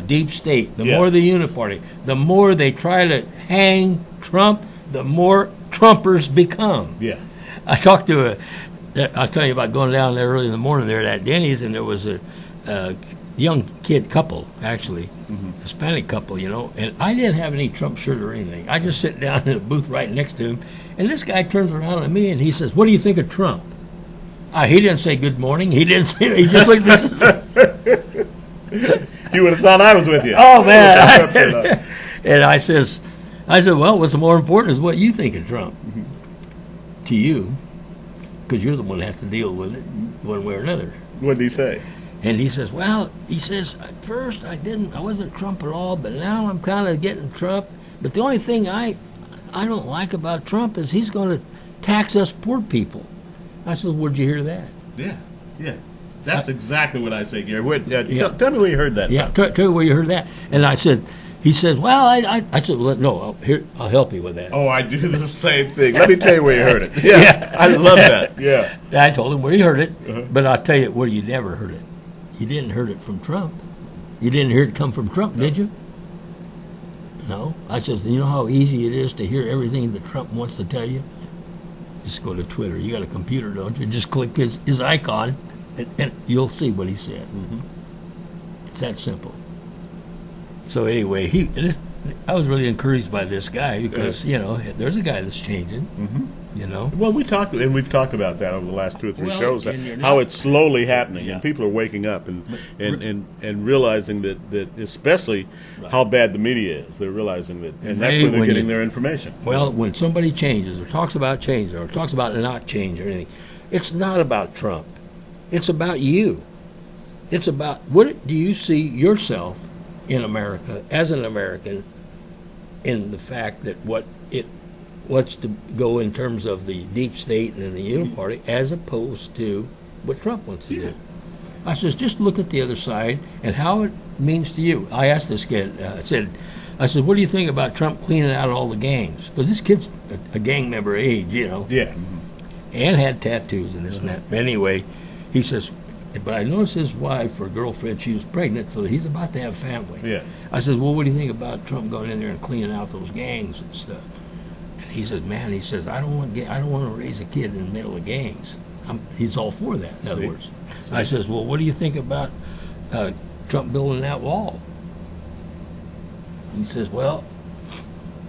[SPEAKER 3] deep state, the more the uniparty, the more they try to hang Trump, the more Trumpers become.
[SPEAKER 2] Yeah.
[SPEAKER 3] I talked to I was telling you about going down there early in the morning there at Denny's, and there was a young kid couple, actually, Hispanic couple, and I didn't have any Trump shirt or anything. I just sit down in a booth right next to him, and this guy turns around at me and he says, "What do you think of Trump?" He didn't say good morning. He didn't say. He just looked at me.
[SPEAKER 2] You would have thought I was with you.
[SPEAKER 3] Oh man! And I said, well, what's more important is what you think of Trump to you, because you're the one that has to deal with it one way or another.
[SPEAKER 2] What did he say?
[SPEAKER 3] And he says, at first I wasn't Trump at all, but now I'm kind of getting Trump. But the only thing I don't like about Trump is he's going to tax us poor people. I said, where'd you hear that?
[SPEAKER 2] Yeah. That's exactly what I say, Gary. Tell me where you heard that.
[SPEAKER 3] Yeah, tell me where you heard that. And he said, well, I said, well, no, I'll help you with that.
[SPEAKER 2] Oh, I do the same thing. Let me tell you where you heard it. Yeah. I love that. Yeah.
[SPEAKER 3] I told him where he heard it, but I'll tell you where you never heard it. You didn't heard it from Trump. You didn't hear it come from Trump, did you? No. I said, you know how easy it is to hear everything that Trump wants to tell you? Just go to Twitter. You got a computer, don't you? Just click his icon, and you'll see what he said. It's that simple. So anyway, I was really encouraged by this guy because there's a guy that's changing. Well,
[SPEAKER 2] we've talked about that over the last 2 or 3 shows, how it's slowly happening, and people are waking up and realizing that especially how bad the media is. They're realizing that, and that's where they're getting their information.
[SPEAKER 3] Well, when somebody changes or talks about change or talks about not change or anything, it's not about Trump. It's about you. It's about what do you see yourself in America as an American in the fact that what's to go in terms of the deep state and the uniparty as opposed to what Trump wants to do. I says, just look at the other side and how it means to you. I asked this kid, I said, what do you think about Trump cleaning out all the gangs? Because this kid's a gang member age,
[SPEAKER 2] Yeah.
[SPEAKER 3] And had tattoos and this and that. Anyway, he says, but I noticed his wife or girlfriend, she was pregnant, so he's about to have a family.
[SPEAKER 2] Yeah.
[SPEAKER 3] I said, well, what do you think about Trump going in there and cleaning out those gangs and stuff? And he says, I don't want to raise a kid in the middle of gangs. He's all for that, in other words. I says, well, what do you think about Trump building that wall? He says, well,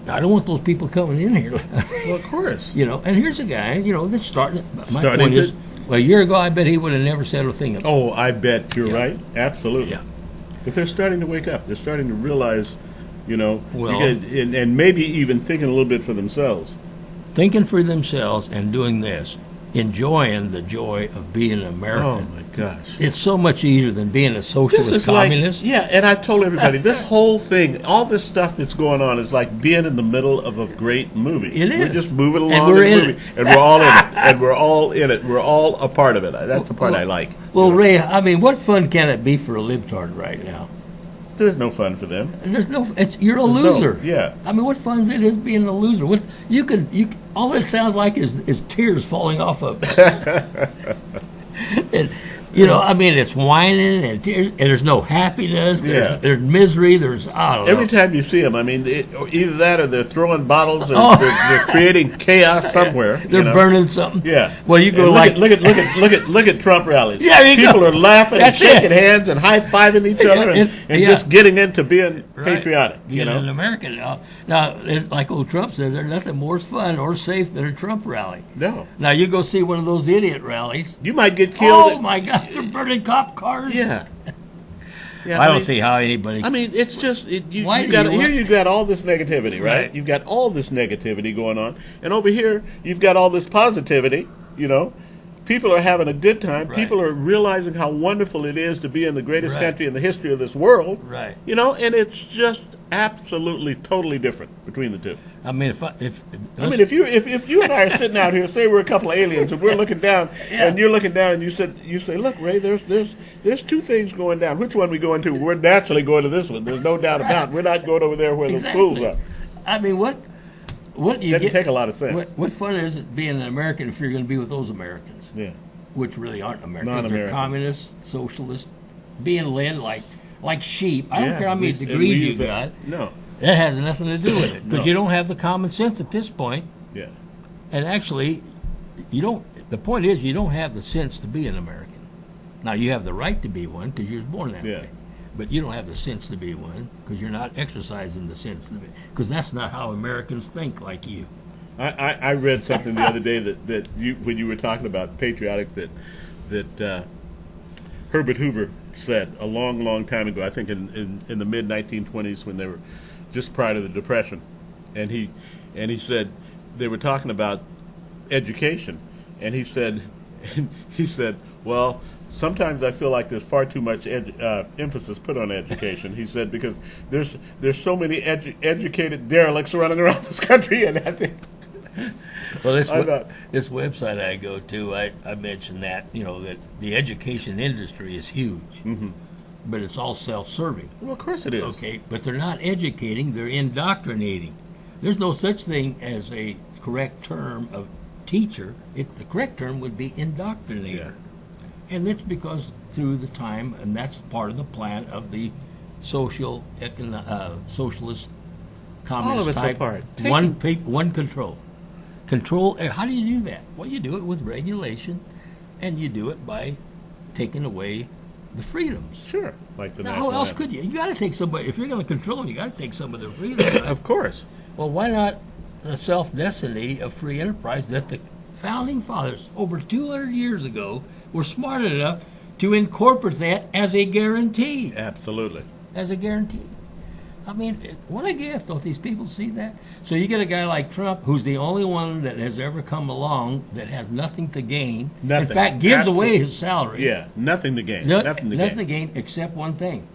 [SPEAKER 3] I don't want those people coming in here.
[SPEAKER 2] Well, of course.
[SPEAKER 3] And here's a guy, that's starting. My point is, well, a year ago, I bet he would have never said a thing about it.
[SPEAKER 2] Oh, I bet you're right. Absolutely.
[SPEAKER 3] Yeah.
[SPEAKER 2] But they're starting to wake up. They're starting to realize, and maybe even thinking a little bit for themselves.
[SPEAKER 3] Thinking for themselves and doing this. Enjoying the joy of being an American.
[SPEAKER 2] Oh, my gosh.
[SPEAKER 3] It's so much easier than being a socialist communist.
[SPEAKER 2] And I've told everybody, this whole thing, all this stuff that's going on is like being in the middle of a great movie.
[SPEAKER 3] It is.
[SPEAKER 2] We're just moving along in the movie. And we're all in it. And we're all in it. We're all a part of it. That's the part I like.
[SPEAKER 3] Well, Ray, what fun can it be for a libtard right now?
[SPEAKER 2] There's no fun for them.
[SPEAKER 3] You're a loser.
[SPEAKER 2] Yeah.
[SPEAKER 3] What fun is it being a loser? All it sounds like is tears falling off of and, it's whining and tears, and there's no happiness. There's misery.
[SPEAKER 2] Every time you see them, either that or they're throwing bottles or they're creating chaos somewhere.
[SPEAKER 3] They're burning something.
[SPEAKER 2] Yeah.
[SPEAKER 3] Well, you go
[SPEAKER 2] look at Trump rallies.
[SPEAKER 3] Yeah,
[SPEAKER 2] people are laughing and shaking hands and high fiving each other and just getting into being patriotic.
[SPEAKER 3] Being an American now, like old Trump says, there's nothing more fun or safe than a Trump rally.
[SPEAKER 2] No.
[SPEAKER 3] Now you go see one of those idiot rallies.
[SPEAKER 2] You might get killed.
[SPEAKER 3] Oh my God! They're burning cop cars.
[SPEAKER 2] Yeah.
[SPEAKER 3] I don't see how anybody.
[SPEAKER 2] It's just you've got all this negativity, right? You've got all this negativity going on, and over here you've got all this positivity, People are having a good time.
[SPEAKER 3] Right.
[SPEAKER 2] People are realizing how wonderful it is to be in the greatest
[SPEAKER 3] Right.
[SPEAKER 2] country in the history of this world.
[SPEAKER 3] Right.
[SPEAKER 2] You know, and it's just absolutely, totally different between the two.
[SPEAKER 3] I mean, if
[SPEAKER 2] If you and I are sitting out here, say we're a couple of aliens, and we're looking down,
[SPEAKER 3] Yeah.
[SPEAKER 2] and you're looking down, and you say, look, Ray, there's two things going down. Which one we going to? We're naturally going to this one. There's no doubt about it. We're not going over there where the schools are.
[SPEAKER 3] I mean, what you
[SPEAKER 2] Doesn't
[SPEAKER 3] get?
[SPEAKER 2] take a lot of sense.
[SPEAKER 3] What fun is it being an American if you're going to be with those Americans,
[SPEAKER 2] Yeah.
[SPEAKER 3] which really aren't Americans? They're
[SPEAKER 2] Non-Americans.
[SPEAKER 3] communists, socialists, being led like sheep. I don't
[SPEAKER 2] Yeah,
[SPEAKER 3] care how many
[SPEAKER 2] and we
[SPEAKER 3] degrees
[SPEAKER 2] use
[SPEAKER 3] you
[SPEAKER 2] that.
[SPEAKER 3] got.
[SPEAKER 2] No.
[SPEAKER 3] That has nothing to do with it because
[SPEAKER 2] No.
[SPEAKER 3] you don't have the common sense at this point.
[SPEAKER 2] Yeah.
[SPEAKER 3] And actually, you don't. The point is, you don't have the sense to be an American. Now, you have the right to be one because you were born that
[SPEAKER 2] Yeah.
[SPEAKER 3] way, but you don't have the sense to be one because you're not exercising the sense to be. Because that's not how Americans think like you.
[SPEAKER 2] I read something the other day that you, when you were talking about patriotic, that Herbert Hoover said a long time ago. I think in the mid 1920s when they were just prior to the Depression, and he said they were talking about education, and he said well, sometimes I feel like there's far too much emphasis put on education. He said because there's so many educated derelicts running around this country, and I think.
[SPEAKER 3] Well, this
[SPEAKER 2] I thought-
[SPEAKER 3] this website I go to, I mentioned that that the education industry is huge, but it's all self-serving.
[SPEAKER 2] Well, of course it is.
[SPEAKER 3] Okay, but they're not educating; they're indoctrinating. There's no such thing as a correct term of teacher. The correct term would be indoctrinator,
[SPEAKER 2] Yeah.
[SPEAKER 3] and that's because through the time, and that's part of the plan of the socialist communist
[SPEAKER 2] All of it's a
[SPEAKER 3] type.
[SPEAKER 2] part.
[SPEAKER 3] One control. Control. How do you do that? Well, you do it with regulation, and you do it by taking away the freedoms.
[SPEAKER 2] Sure, like the
[SPEAKER 3] Now,
[SPEAKER 2] national
[SPEAKER 3] how else
[SPEAKER 2] anthem.
[SPEAKER 3] could you? You got to take somebody. If you're going to control them, you got to take some of their freedoms. Right?
[SPEAKER 2] Of course.
[SPEAKER 3] Well, why not the self-destiny of free enterprise that the founding fathers over 200 years ago were smart enough to incorporate that as a guarantee?
[SPEAKER 2] Absolutely.
[SPEAKER 3] As a guarantee. I mean, what a gift. Don't these people see that? So you get a guy like Trump, who's the only one that has ever come along that has nothing to gain.
[SPEAKER 2] Nothing.
[SPEAKER 3] In fact, gives
[SPEAKER 2] Absolutely.
[SPEAKER 3] away his salary.
[SPEAKER 2] Yeah, nothing to gain.
[SPEAKER 3] Nothing to gain except one thing.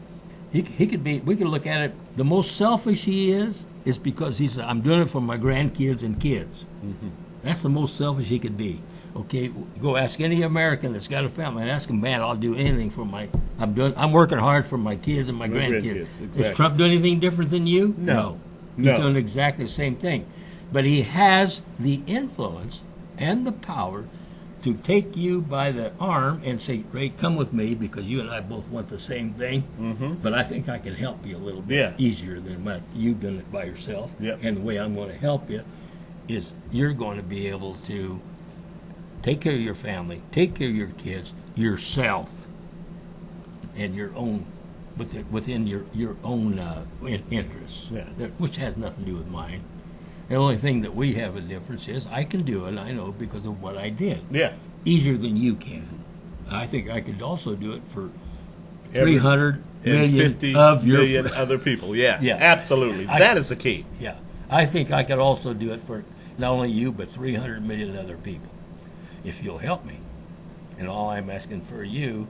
[SPEAKER 3] He could be. We could look at it. The most selfish he is because he said, "I'm doing it for my grandkids and kids."
[SPEAKER 2] Mm-hmm.
[SPEAKER 3] That's the most selfish he could be. Okay, go ask any American that's got a family and ask him, "Man, I'll do anything for my. I'm working hard for my kids and my grandkids."
[SPEAKER 2] exactly.
[SPEAKER 3] Is Trump doing anything different than you?
[SPEAKER 2] No.
[SPEAKER 3] He's
[SPEAKER 2] No.
[SPEAKER 3] doing exactly the same thing, but he has the influence and the power to take you by the arm and say, "Ray, come with me because you and I both want the same thing, but I think I can help you a little bit
[SPEAKER 2] Yeah.
[SPEAKER 3] easier than what you've done it by yourself.
[SPEAKER 2] Yep.
[SPEAKER 3] And the way I'm going to help you is you're going to be able to take care of your family, take care of your kids, yourself, and your own within your own interests,
[SPEAKER 2] Yeah.
[SPEAKER 3] which has nothing to do with mine. The only thing that we have a difference is I can do it, I know, because of what I did.
[SPEAKER 2] Yeah.
[SPEAKER 3] Easier than you can. I think I could also do it for
[SPEAKER 2] Every-
[SPEAKER 3] 300 million
[SPEAKER 2] 50
[SPEAKER 3] of your
[SPEAKER 2] million other people. Yeah,
[SPEAKER 3] Yeah.
[SPEAKER 2] absolutely. That is the key.
[SPEAKER 3] Yeah, I think I could also do it for not only you, but 300 million other people, if you'll help me. And all I'm asking for you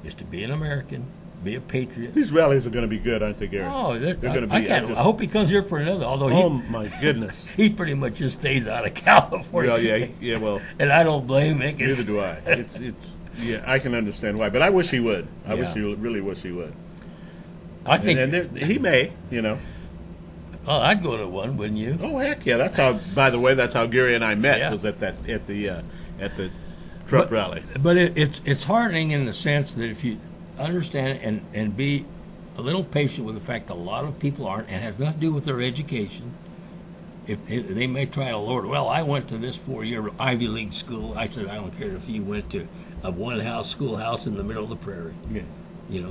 [SPEAKER 3] is to be an American, be a patriot.
[SPEAKER 2] These rallies are going to be good, aren't they, Gary?
[SPEAKER 3] Oh,
[SPEAKER 2] They're going to be.
[SPEAKER 3] I can't. I hope he comes here for another. Although
[SPEAKER 2] Oh my goodness.
[SPEAKER 3] he pretty much just stays out of California.
[SPEAKER 2] Well, yeah. Well,
[SPEAKER 3] And I don't blame him.
[SPEAKER 2] neither do I. It's. Yeah, I can understand why, but I wish he would. I
[SPEAKER 3] Yeah.
[SPEAKER 2] really wish he would.
[SPEAKER 3] I think.
[SPEAKER 2] He may.
[SPEAKER 3] Oh, I'd go to one, wouldn't you?
[SPEAKER 2] Oh heck yeah! That's how. By the way, that's how Gary and I met.
[SPEAKER 3] Yeah.
[SPEAKER 2] Was at the Trump rally.
[SPEAKER 3] But it's heartening in the sense that if you understand it and be a little patient with the fact that a lot of people aren't, and it has nothing to do with their education. If they may try to lord, well, I went to this 4-year Ivy League school. I said, I don't care if you went to a one-house schoolhouse in the middle of the prairie.
[SPEAKER 2] Yeah.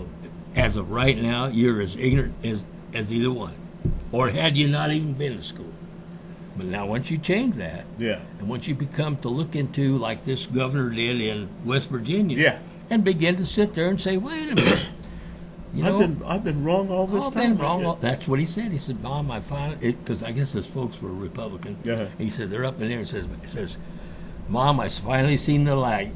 [SPEAKER 3] As of right now, you're as ignorant as either one. Or had you not even been to school. But now once you change that,
[SPEAKER 2] Yeah.
[SPEAKER 3] and once you become to look into, like this governor did in West Virginia,
[SPEAKER 2] Yeah.
[SPEAKER 3] and begin to sit there and say, wait a minute,
[SPEAKER 2] I've been wrong all this
[SPEAKER 3] I've
[SPEAKER 2] time.
[SPEAKER 3] been wrong. That's what he said. He said, Mom, I found it, because I guess his folks were Republican.
[SPEAKER 2] Uh-huh.
[SPEAKER 3] He said, they're up in there and says, Mom, I finally seen the light.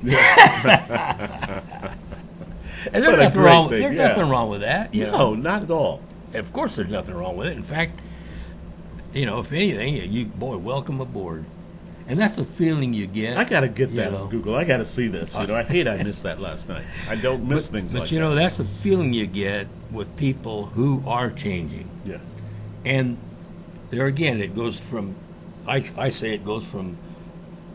[SPEAKER 3] And
[SPEAKER 2] What a
[SPEAKER 3] there's nothing
[SPEAKER 2] great
[SPEAKER 3] wrong.
[SPEAKER 2] thing,
[SPEAKER 3] There's
[SPEAKER 2] yeah.
[SPEAKER 3] nothing wrong with that. You know?
[SPEAKER 2] No, not at all.
[SPEAKER 3] Of course, there's nothing wrong with it. In fact, if anything, welcome aboard. And that's the feeling you get.
[SPEAKER 2] I got to get that
[SPEAKER 3] you know.
[SPEAKER 2] on Google. I got to see this. I hate I missed that last night. I don't miss things like that.
[SPEAKER 3] But that's the feeling you get with people who are changing.
[SPEAKER 2] Yeah.
[SPEAKER 3] And there again, it goes from, I say it goes from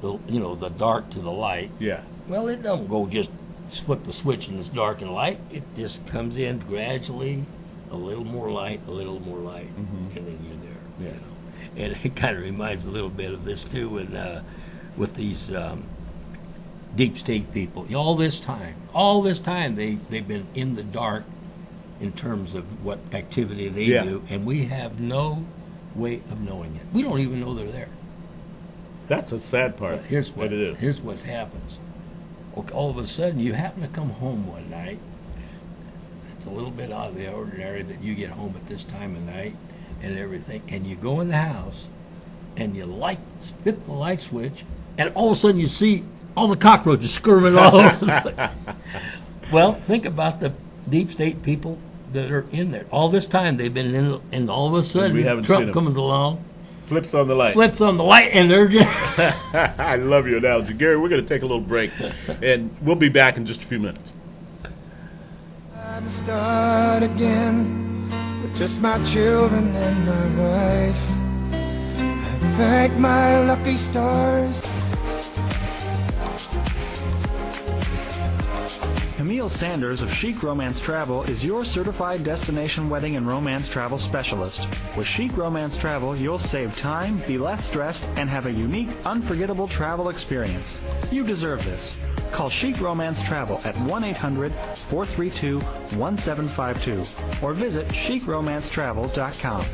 [SPEAKER 3] the dark to the light.
[SPEAKER 2] Yeah.
[SPEAKER 3] Well, it don't go just flip the switch and it's dark and light. It just comes in gradually, a little more light, and then you're there.
[SPEAKER 2] Yeah.
[SPEAKER 3] And it kind of reminds a little bit of this too, with these deep state people. All this time, they've been in the dark in terms of what activity they do, and we have no way of knowing it. We don't even know they're there.
[SPEAKER 2] That's a sad part.
[SPEAKER 3] But here's what
[SPEAKER 2] it is.
[SPEAKER 3] Here's what happens. All of a sudden, you happen to come home one night. It's a little bit out of the ordinary that you get home at this time of night and everything, and you go in the house and you spit the light switch, and all of a sudden you see all the cockroaches skirming all over the place. Well, think about the deep state people that are in there. All this time they've been in, and all of a sudden
[SPEAKER 2] we haven't seen
[SPEAKER 3] Trump
[SPEAKER 2] them.
[SPEAKER 3] comes along,
[SPEAKER 2] Flips on the light.
[SPEAKER 3] and they're just...
[SPEAKER 2] I love your analogy. Gary, we're going to take a little break, and we'll be back in just a few minutes.
[SPEAKER 1] To start again with just my children and my wife. I thank my lucky stars.
[SPEAKER 4] Camille Sanders of Chic Romance Travel is your certified destination wedding and romance travel specialist. With Chic Romance Travel, you'll save time, be less stressed, and have a unique, unforgettable travel experience. You deserve this. Call Chic Romance Travel at 1-800-432-1752 or visit chicromancetravel.com.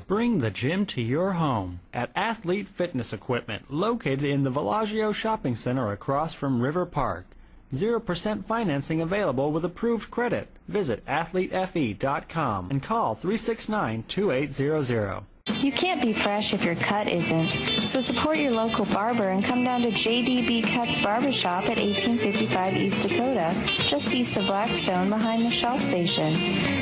[SPEAKER 4] Bring the gym to your home at Athlete Fitness Equipment, located in the Villaggio Shopping Center across from River Park. 0% financing available with approved credit. Visit athletefe.com and call 369-2800.
[SPEAKER 5] You can't be fresh if your cut isn't. So support your local barber and come down to JDB Cuts Barbershop at 1855 East Dakota, just east of Blackstone behind the Shell Station.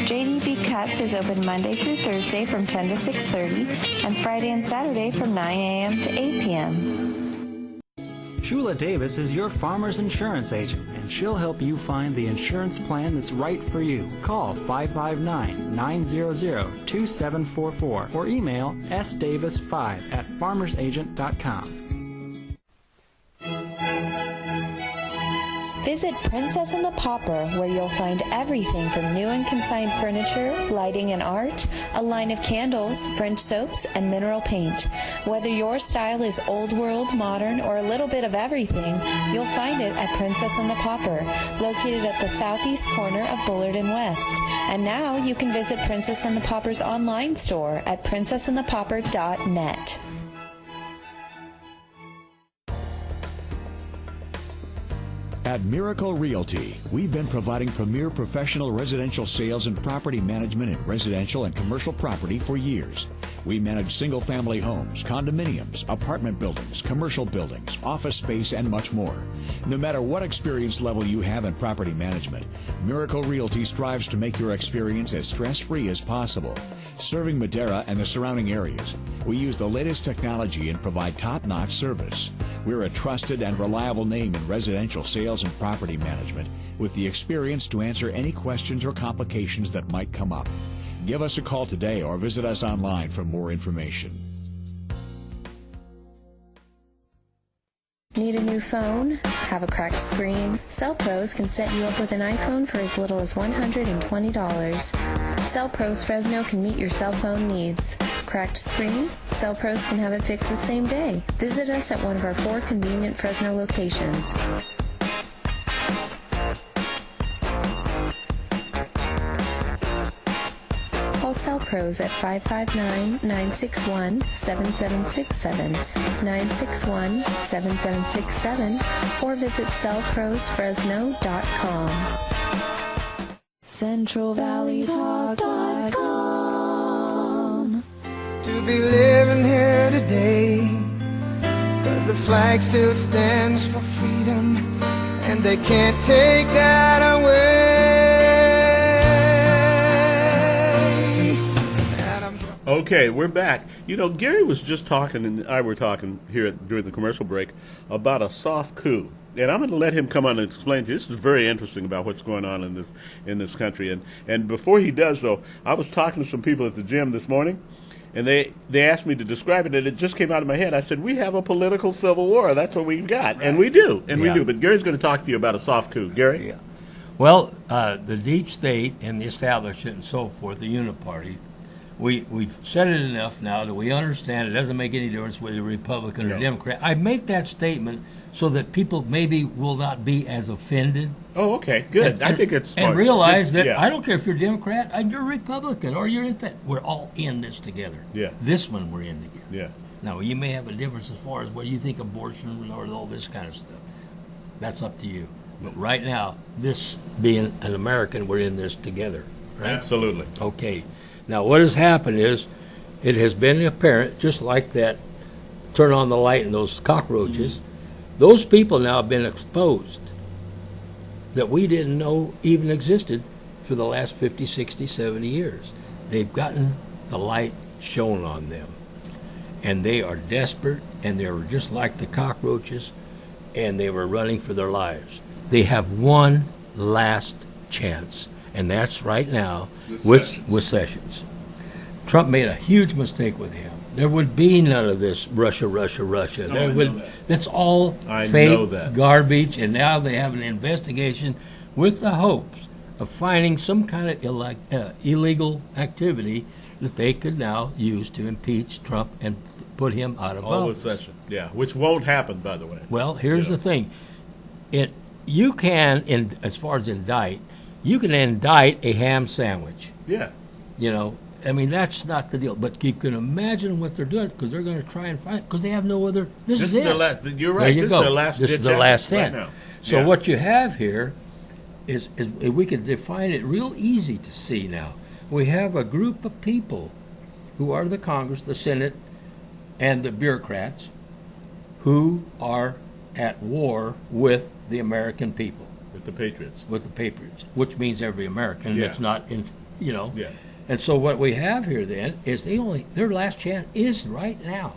[SPEAKER 5] JDB Cuts is open Monday through Thursday from 10 to 6:30 and Friday and Saturday from 9 a.m. to 8 p.m.
[SPEAKER 4] Shula Davis is your farmer's insurance agent, and she'll help you find the insurance plan that's right for you. Call 559-900-2744 or email sdavis5@farmersagent.com.
[SPEAKER 5] Visit Princess and the Pauper, where you'll find everything from new and consigned furniture, lighting and art, a line of candles, French soaps, and mineral paint. Whether your style is old world, modern, or a little bit of everything, you'll find it at Princess and the Pauper, located at the southeast corner of Bullard and West. And now you can visit Princess and the Pauper's online store at princessandthepauper.net.
[SPEAKER 6] At Miracle Realty, we've been providing premier professional residential sales and property management in residential and commercial property for years. We manage single-family homes, condominiums, apartment buildings, commercial buildings, office space, and much more. No matter what experience level you have in property management, Miracle Realty strives to make your experience as stress-free as possible. Serving Madera and the surrounding areas, we use the latest technology and provide top-notch service. We're a trusted and reliable name in residential sales and property management with the experience to answer any questions or complications that might come up. Give us a call today or visit us online for more information.
[SPEAKER 5] Need a new phone? Have a cracked screen? Cell Pros can set you up with an iPhone for as little as $120. Cell Pros Fresno can meet your cell phone needs. Cracked screen? Cell Pros can have it fixed the same day. Visit us at one of our 4 convenient Fresno locations. Call Cell Pros at 559-961-7767, 961-7767, or visit cellprosfresno.com. CentralValleyTalk.com.
[SPEAKER 1] To to be living here today, 'cause the flag still stands for freedom, and they can't take that away. And I'm
[SPEAKER 2] Okay, we're back. You know, Gary was just talking, and I were talking here during the commercial break about a soft coup. And I'm going to let him come on and explain to you. This is very interesting about what's going on in this country. And before he does, though, I was talking to some people at the gym this morning, and they asked me to describe it, and it just came out of my head. I said, we have a political civil war. That's what we've got. Right. And we do. And we do. But Gary's going to talk to you about a soft coup. Gary?
[SPEAKER 3] Yeah. Well, the deep state and the establishment and so forth, the uniparty, we've said it enough now that we understand it doesn't make any difference whether you're Republican or Democrat. I make that statement so that people maybe will not be as offended.
[SPEAKER 2] Oh, okay, good. I think it's smart.
[SPEAKER 3] And realize that I don't care if you're Democrat, you're Republican, or you're independent. We're all in this together.
[SPEAKER 2] Yeah.
[SPEAKER 3] This one we're in together.
[SPEAKER 2] Yeah.
[SPEAKER 3] Now, you may have a difference as far as what you think abortion or all this kind of stuff. That's up to you. But right now, this being an American, we're in this together. Right?
[SPEAKER 2] Absolutely.
[SPEAKER 3] Okay. Now, what has happened is it has been apparent, just like that turn on the light and those cockroaches, those people now have been exposed that we didn't know even existed for the last 50, 60, 70 years. They've gotten the light shown on them. And they are desperate, and they were just like the cockroaches, and they were running for their lives. They have one last chance, and that's right now with Sessions. Trump made a huge mistake with him. There would be none of this Russia. That's all fake garbage, and now they have an investigation with the hopes of finding some kind of illegal activity that they could now use to impeach Trump and put him out of office.
[SPEAKER 2] All with Sessions, which won't happen, by the way.
[SPEAKER 3] Well, here's the thing. You can, as far as indict, you can indict a ham sandwich.
[SPEAKER 2] Yeah.
[SPEAKER 3] I mean, that's not the deal. But you can imagine what they're doing, because they're going to try and find it, because they have no other. This is it.
[SPEAKER 2] You're right. This is their last ditch.
[SPEAKER 3] This is the last
[SPEAKER 2] stand.
[SPEAKER 3] Right now. So what you have here is we can define it real easy to see now. We have a group of people who are the Congress, the Senate, and the bureaucrats who are at war with the American people.
[SPEAKER 2] With the Patriots.
[SPEAKER 3] With the Patriots, which means every American that's not in,
[SPEAKER 2] Yeah.
[SPEAKER 3] And so what we have here then is their last chance is right now.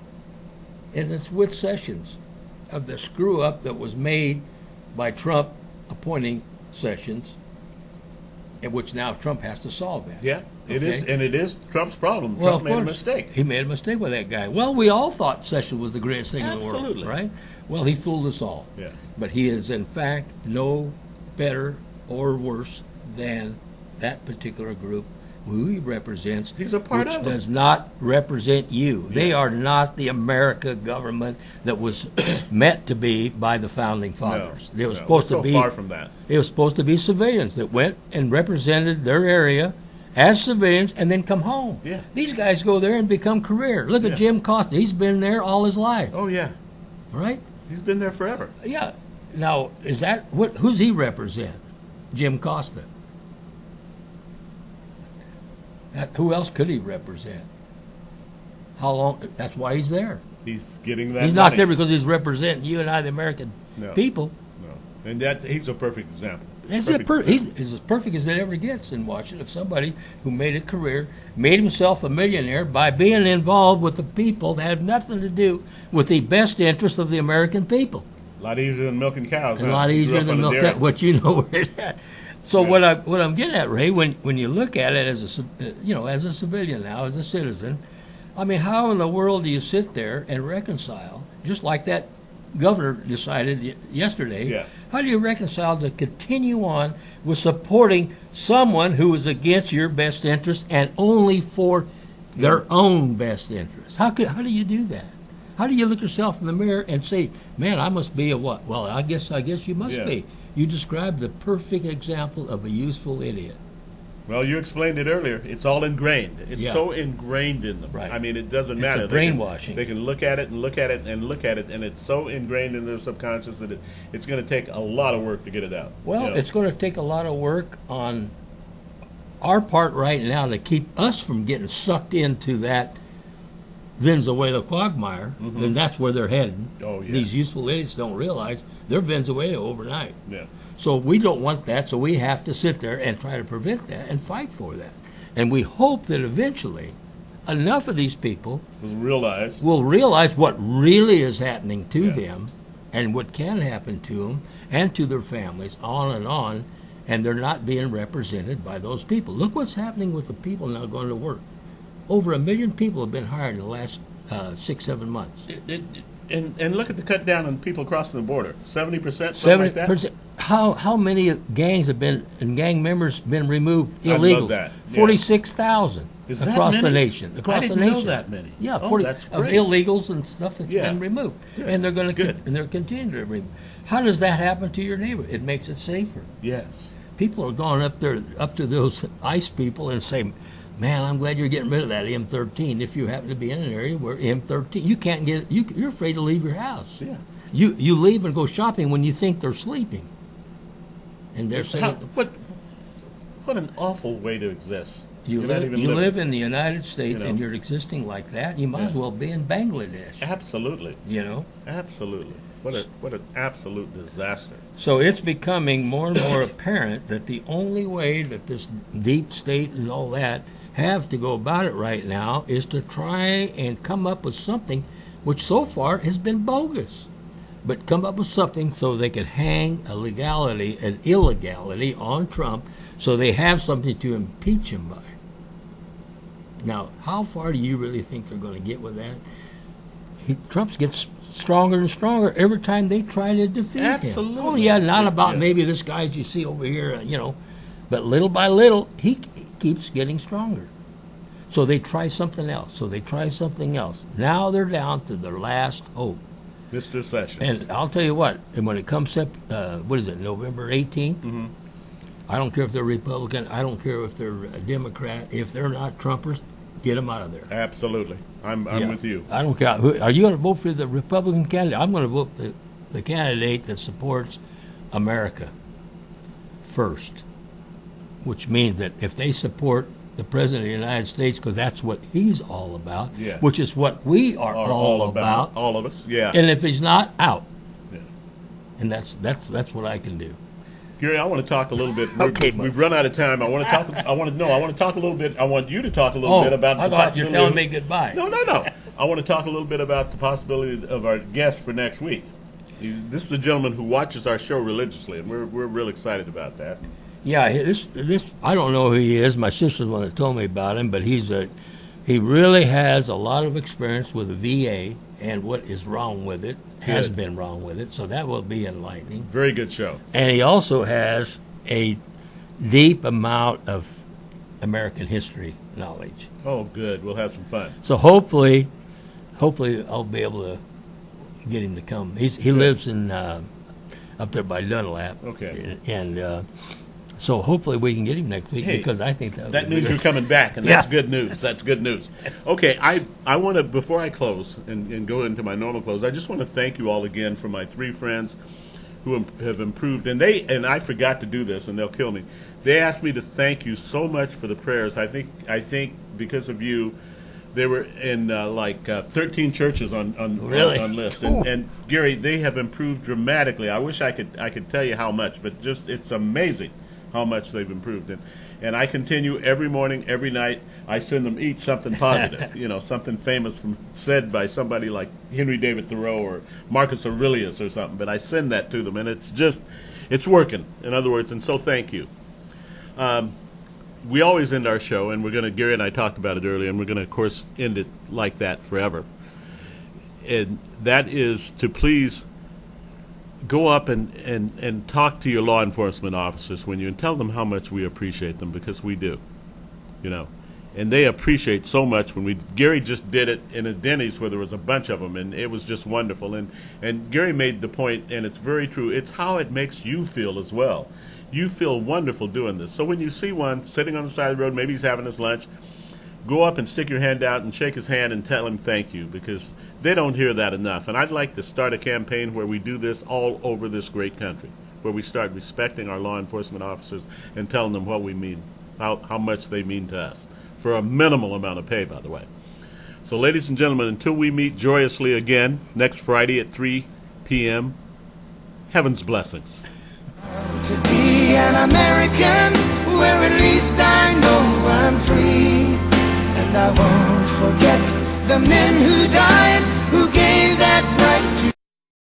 [SPEAKER 3] And it's with Sessions, of the screw up that was made by Trump appointing Sessions, in which now Trump has to solve that.
[SPEAKER 2] Yeah, it is, and it is Trump's problem.
[SPEAKER 3] Well,
[SPEAKER 2] Trump made a mistake.
[SPEAKER 3] He made a mistake with that guy. Well, we all thought Sessions was the greatest thing in the world.
[SPEAKER 2] Absolutely.
[SPEAKER 3] Right? Well, he fooled us all.
[SPEAKER 2] Yeah.
[SPEAKER 3] But he is, in fact, no better or worse than that particular group who he represents.
[SPEAKER 2] He's a part
[SPEAKER 3] which
[SPEAKER 2] of them.
[SPEAKER 3] does not represent you. They are not the America government that was meant to be by the founding fathers. They were supposed to be
[SPEAKER 2] far from that.
[SPEAKER 3] It was supposed to be civilians that went and represented their area as civilians and then come home.
[SPEAKER 2] Yeah.
[SPEAKER 3] These guys go there and become career. Look at Jim Costa. He's been there all his life.
[SPEAKER 2] Oh yeah.
[SPEAKER 3] Right?
[SPEAKER 2] He's been there forever.
[SPEAKER 3] Yeah. Now, who's he represent? Jim Costa. Who else could he represent? How long? That's why he's there.
[SPEAKER 2] He's getting that.
[SPEAKER 3] He's
[SPEAKER 2] money.
[SPEAKER 3] not there because he's representing you and I, the American people.
[SPEAKER 2] No, and he's a perfect example.
[SPEAKER 3] He's as perfect as it ever gets in Washington, of somebody who made a career, made himself a millionaire by being involved with the people that have nothing to do with the best interest of the American people.
[SPEAKER 2] A lot easier than milking cows.
[SPEAKER 3] A lot easier than milking cows. What you know where it's at. So what I'm getting at, Ray, when you look at it as a civilian now, as a citizen, I mean, how in the world do you sit there and reconcile, just like that governor decided yesterday?
[SPEAKER 2] Yeah.
[SPEAKER 3] How do you reconcile to continue on with supporting someone who is against your best interest and only for their own best interest? How do you do that? How do you look yourself in the mirror and say, "Man, I must be a what?" Well, I guess you must be. You described the perfect example of a useful idiot.
[SPEAKER 2] Well, you explained it earlier. It's all ingrained. It's so ingrained in them.
[SPEAKER 3] Right.
[SPEAKER 2] I mean, it doesn't matter.
[SPEAKER 3] It's brainwashing.
[SPEAKER 2] They can look at it and look at it and look at it, and it's so ingrained in their subconscious that it's going to take a lot of work to get it out.
[SPEAKER 3] Well, it's going to take a lot of work on our part right now to keep us from getting sucked into that Venezuela quagmire, then that's where they're headed.
[SPEAKER 2] Oh, yes.
[SPEAKER 3] These useful idiots don't realize they're Venezuela overnight.
[SPEAKER 2] Yeah.
[SPEAKER 3] So we don't want that, so we have to sit there and try to prevent that and fight for that. And we hope that eventually enough of these people will realize what really is happening to them and what can happen to them and to their families, on, and they're not being represented by those people. Look what's happening with the people now going to work. Over 1 million people have been hired in the last 6-7 months.
[SPEAKER 2] And look at the cut down on people crossing the border. 70%, something like that?
[SPEAKER 3] How many gangs have been, and gang members been removed illegally?
[SPEAKER 2] I love that. Yeah.
[SPEAKER 3] 46,000 across the nation.
[SPEAKER 2] I didn't know that many.
[SPEAKER 3] Yeah,
[SPEAKER 2] oh,
[SPEAKER 3] 40
[SPEAKER 2] that's
[SPEAKER 3] of
[SPEAKER 2] great.
[SPEAKER 3] illegals and stuff that's been removed.
[SPEAKER 2] Good.
[SPEAKER 3] And they're going to
[SPEAKER 2] Good.
[SPEAKER 3] and they're continuing to remove. How does that happen to your neighbor? It makes it safer.
[SPEAKER 2] Yes.
[SPEAKER 3] People are going up to those ICE people and say, man, I'm glad you're getting rid of that M13. If you happen to be in an area where M13, you can't get, you're afraid to leave your house.
[SPEAKER 2] Yeah.
[SPEAKER 3] You leave and go shopping when you think they're sleeping. And they're saying,
[SPEAKER 2] what an awful way to exist.
[SPEAKER 3] you live in the United States and you're existing like that, you might as well be in Bangladesh.
[SPEAKER 2] Absolutely.
[SPEAKER 3] You know?
[SPEAKER 2] Absolutely. What an absolute disaster.
[SPEAKER 3] So it's becoming more and more apparent that the only way that this deep state and all that have to go about it right now is to try and come up with something which so far has been bogus. But come up with something so they could hang a legality and illegality on Trump so they have something to impeach him by. Now, how far do you really think they're going to get with that? Trump gets stronger and stronger every time they try to defeat
[SPEAKER 2] Absolutely.
[SPEAKER 3] him. Oh, yeah, not about maybe this guy you see over here, but little by little, he keeps getting stronger. So they try something else. Now they're down to their last hope.
[SPEAKER 2] Mr. Sessions.
[SPEAKER 3] And I'll tell you what, and when it comes up, November 18th?
[SPEAKER 2] Mm-hmm.
[SPEAKER 3] I don't care if they're Republican. I don't care if they're a Democrat. If they're not Trumpers, get them out of there.
[SPEAKER 2] Absolutely. I'm with you.
[SPEAKER 3] I don't care. Are you going to vote for the Republican candidate? I'm going to vote for the candidate that supports America first, which means that if they support the President of the United States, because that's what he's all about, which is what we are all about.
[SPEAKER 2] All of us, yeah.
[SPEAKER 3] And if he's not, out.
[SPEAKER 2] Yeah.
[SPEAKER 3] And that's what I can do.
[SPEAKER 2] Gary, I want to talk a little bit.
[SPEAKER 3] Okay,
[SPEAKER 2] we've run out of time. I want to talk. I want to talk a little bit. I want you to talk a little bit about.
[SPEAKER 3] I thought you were telling me goodbye.
[SPEAKER 2] No. I want to talk a little bit about the possibility of our guest for next week. This is a gentleman who watches our show religiously, and we're real excited about that.
[SPEAKER 3] Yeah, this I don't know who he is. My sister's the one that told me about him, but he really has a lot of experience with the VA and what is wrong with it, has been wrong with it, so that will be enlightening.
[SPEAKER 2] Very good show.
[SPEAKER 3] And he also has a deep amount of American history knowledge.
[SPEAKER 2] Oh, good. We'll have some fun.
[SPEAKER 3] So hopefully I'll be able to get him to come. He lives in up there by Dunlap.
[SPEAKER 2] Okay.
[SPEAKER 3] And so hopefully we can get him next week because I think
[SPEAKER 2] that means you're coming back, and that's good news. That's good news. Okay, I want to, before I close and go into my normal close, I just want to thank you all again for my 3 friends who have improved. And I forgot to do this, and they'll kill me. They asked me to thank you so much for the prayers. I think because of you, they were in 13 churches on list. And Gary, they have improved dramatically. I wish I could tell you how much, but just it's amazing how much they've improved. And I continue every morning, every night. I send them each something positive, something famous said by somebody like Henry David Thoreau or Marcus Aurelius or something. But I send that to them, and it's working. In other words, and so thank you. We always end our show, and Gary and I talked about it earlier, and we're going to, of course, end it like that forever. And that is to please go up and talk to your law enforcement officers and tell them how much we appreciate them, because we do, and they appreciate so much. Gary just did it in a Denny's where there was a bunch of them, and it was just wonderful. And Gary made the point, and it's very true. It's how it makes you feel as well. You feel wonderful doing this. So when you see one sitting on the side of the road, maybe he's having his lunch, go up and stick your hand out and shake his hand and tell him thank you, because they don't hear that enough. And I'd like to start a campaign where we do this all over this great country, where we start respecting our law enforcement officers and telling them what we mean, how much they mean to us, for a minimal amount of pay, by the way. So, ladies and gentlemen, until we meet joyously again next Friday at 3 p.m., heaven's blessings.
[SPEAKER 1] To be an American, where at least I know I'm free. And I won't forget the men who died, who gave